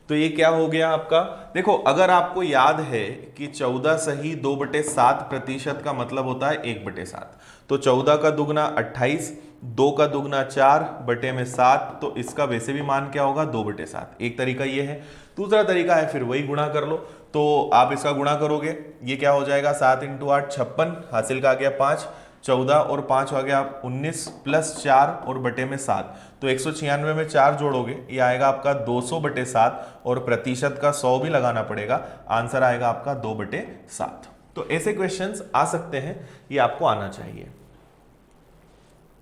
तो ये क्या हो गया आपका। देखो अगर आपको याद है कि 14 सही 2/7% का मतलब होता है 1/7, तो 14 का दुगना 28, 2 का दुगना 4/7, तो इसका वैसे भी मान क्या होगा 2/7। एक तरीका ये है। दूसरा तरीका है फिर वही गुणा कर लो, तो आप इसका गुणा करोगे, ये क्या हो जाएगा 7 × 8 56, हासिल का आ गया 5, 14 और 5 हो गया 19 प्लस 4 और बटे में 7, तो 196 में 4 जोड़ोगे ये आएगा आपका 200/7, और प्रतिशत का 100 भी लगाना पड़ेगा, आंसर आएगा आपका 2/7। तो ऐसे क्वेश्चंस आ सकते हैं, ये आपको आना चाहिए।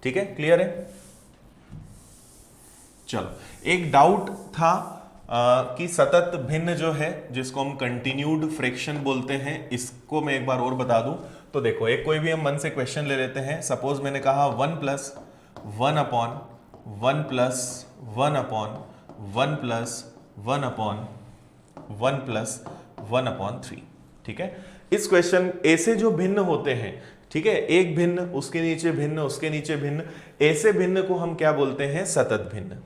ठीक है, क्लियर है। चलो एक डाउट था कि सतत भिन्न जो है, जिसको हम कंटिन्यूड फ्रैक्शन बोलते हैं, इसको मैं एक बार और बता दूं। तो देखो एक कोई भी हम मन से क्वेश्चन ले लेते हैं। सपोज मैंने कहा 1 + 1 अपॉन 1 + 1 अपॉन 1 + 1 अपॉन 1 + 1/3। ठीक है, इस क्वेश्चन ऐसे जो भिन्न होते हैं, ठीक है, एक भिन्न उसके नीचे भिन्न उसके नीचे भिन्न, ऐसे भिन्न को हम क्या बोलते हैं सतत भिन्न।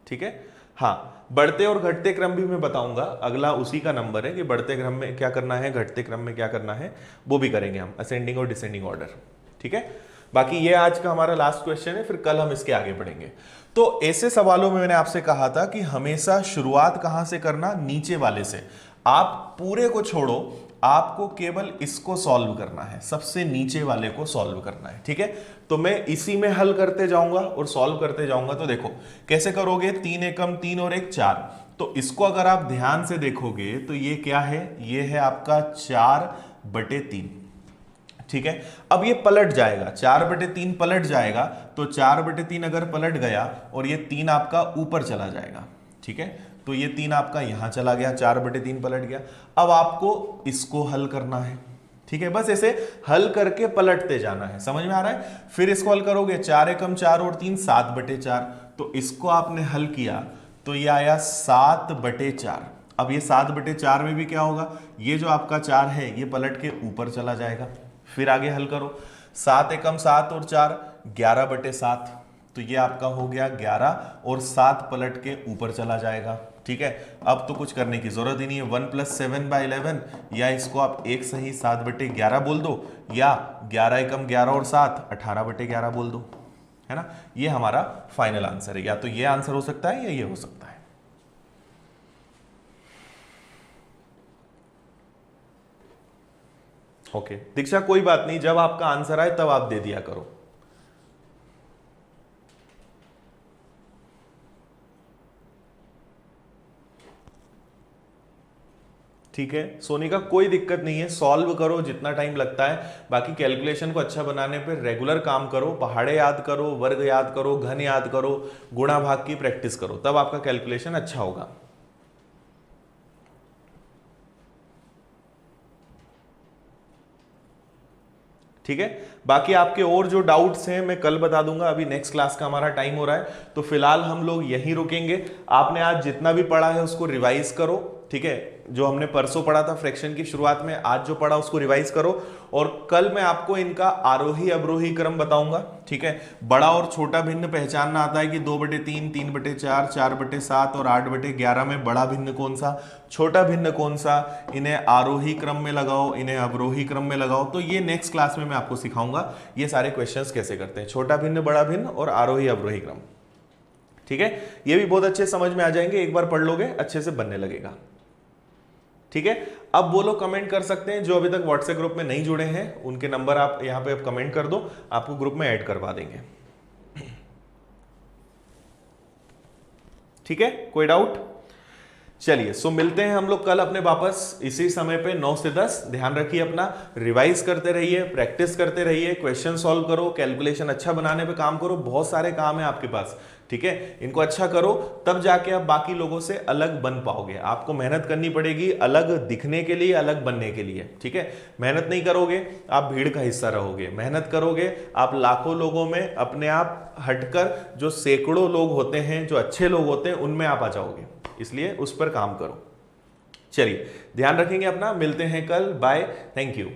ठीक है, हाँ बढ़ते और घटते क्रम भी मैं बताऊंगा, अगला उसी का नंबर है कि बढ़ते क्रम में क्या करना है, घटते क्रम में क्या करना है, वो भी करेंगे हम, असेंडिंग और डिसेंडिंग ऑर्डर। ठीक है, बाकी ये आज का हमारा लास्ट क्वेश्चन है, फिर कल हम इसके आगे बढ़ेंगे। तो ऐसे सवालों में मैंने आपसे कहा था कि हमेशा शुरुआत कहां से करना, नीचे वाले से। आप पूरे को छोड़ो, आपको केवल इसको सॉल्व करना है, सबसे नीचे वाले को सॉल्व करना है। ठीक है, तो मैं इसी में हल करते जाऊंगा और सॉल्व करते जाऊंगा। तो देखो कैसे करोगे, 3 एकम 3 और 1 4, तो इसको अगर आप ध्यान से देखोगे तो ये क्या है, ये है आपका 4/3। ठीक है, अब ये पलट जाएगा, 4/3 पलट जाएगा, तो 4/3 अगर पलट गया और ये 3 आपका ऊपर चला जाएगा। ठीक है, तो ये 3 आपका यहां चला गया, 4/3 पलट गया। अब आपको इसको हल करना है। ठीक है, बस ऐसे हल करके पलटते जाना है, समझ में आ रहा है। फिर इसको हल करोगे, 4 एकम 4 और 3 7/4, तो इसको आपने हल किया तो ये आया 7/4। अब ये 7/4 में भी क्या होगा, ये जो आपका 4 है ये पलट के ऊपर चला जाएगा। फिर आगे हल करो, 7 एकम 7 और 4 11/7, तो ये आपका हो गया 11 और 7 पलट के ऊपर चला जाएगा। ठीक है, अब तो कुछ करने की जरूरत ही नहीं है, 1 + 7/11, या इसको आप एक सही 7/11 बोल दो, या 11 एकम 11 और 7 18/11 बोल दो, है ना। ये हमारा फाइनल आंसर है, या तो ये आंसर हो सकता है या ये हो सकता है। ओके दीक्षा, कोई बात नहीं, जब आपका आंसर आए तब आप दे दिया करो। ठीक है सोनिका, कोई दिक्कत नहीं है, सॉल्व करो जितना टाइम लगता है। बाकी कैलकुलेशन को अच्छा बनाने पे रेगुलर काम करो, पहाड़े याद करो, वर्ग याद करो, घन याद करो, गुणा भाग की प्रैक्टिस करो, तब आपका कैलकुलेशन अच्छा होगा। ठीक है, बाकी आपके और जो डाउट्स हैं मैं कल बता दूंगा, अभी नेक्स्ट क्लास का हमारा टाइम हो रहा है, तो फिलहाल हम लोग यहीं रुकेंगे। आपने आज जितना भी पढ़ा है उसको रिवाइज करो, ठीक है, जो हमने परसों पढ़ा था फ्रैक्शन की शुरुआत में, आज जो पढ़ा उसको रिवाइज करो, और कल मैं आपको इनका आरोही अवरोही क्रम बताऊंगा। ठीक है, बड़ा और छोटा भिन्न पहचानना आता है कि 2/3, 3/4, 4/7 और 8/11 में बड़ा भिन्न कौन सा, छोटा भिन्न कौन सा, इन्हें आरोही क्रम में लगाओ, इन्हें अवरोही क्रम में लगाओ। तो ये नेक्स्ट क्लास में मैं आपको सिखाऊंगा ये सारे क्वेश्चंस कैसे करते हैं, छोटा भिन्न, बड़ा भिन्न और आरोही अवरोही क्रम। ठीक है, ये भी बहुत अच्छे समझ में आ जाएंगे, एक बार पढ़ लोगे अच्छे से बनने लगेगा। ठीक है, अब वो लोग कमेंट कर सकते हैं जो अभी तक व्हाट्सएप ग्रुप में नहीं जुड़े हैं, उनके नंबर आप यहां पे कमेंट कर दो, आपको ग्रुप में ऐड करवा देंगे। ठीक है, कोई डाउट? चलिए, सो मिलते हैं हम लोग कल अपने वापस इसी समय पे 9 से 10। ध्यान रखिए अपना, रिवाइज करते रहिए, प्रैक्टिस करते रहिए, क्वेश्चन सॉल्व करो, कैलकुलेशन अच्छा बनाने पे काम करो, बहुत सारे काम है आपके पास। ठीक है, इनको अच्छा करो, तब जाके आप बाकी लोगों से अलग बन पाओगे। आपको मेहनत करनी पड़ेगी अलग दिखने के लिए, अलग बनने के लिए। ठीक है, मेहनत नहीं करोगे आप भीड़ का हिस्सा रहोगे, मेहनत करोगे आप लाखों लोगों में अपने आप हटकर जो सैकड़ों लोग होते हैं, जो अच्छे लोग होते हैं, उनमें आप आ जाओगे। इसलिए उस पर काम करो। चलिए, ध्यान रखेंगे अपना, मिलते हैं कल, बाय, थैंक यू।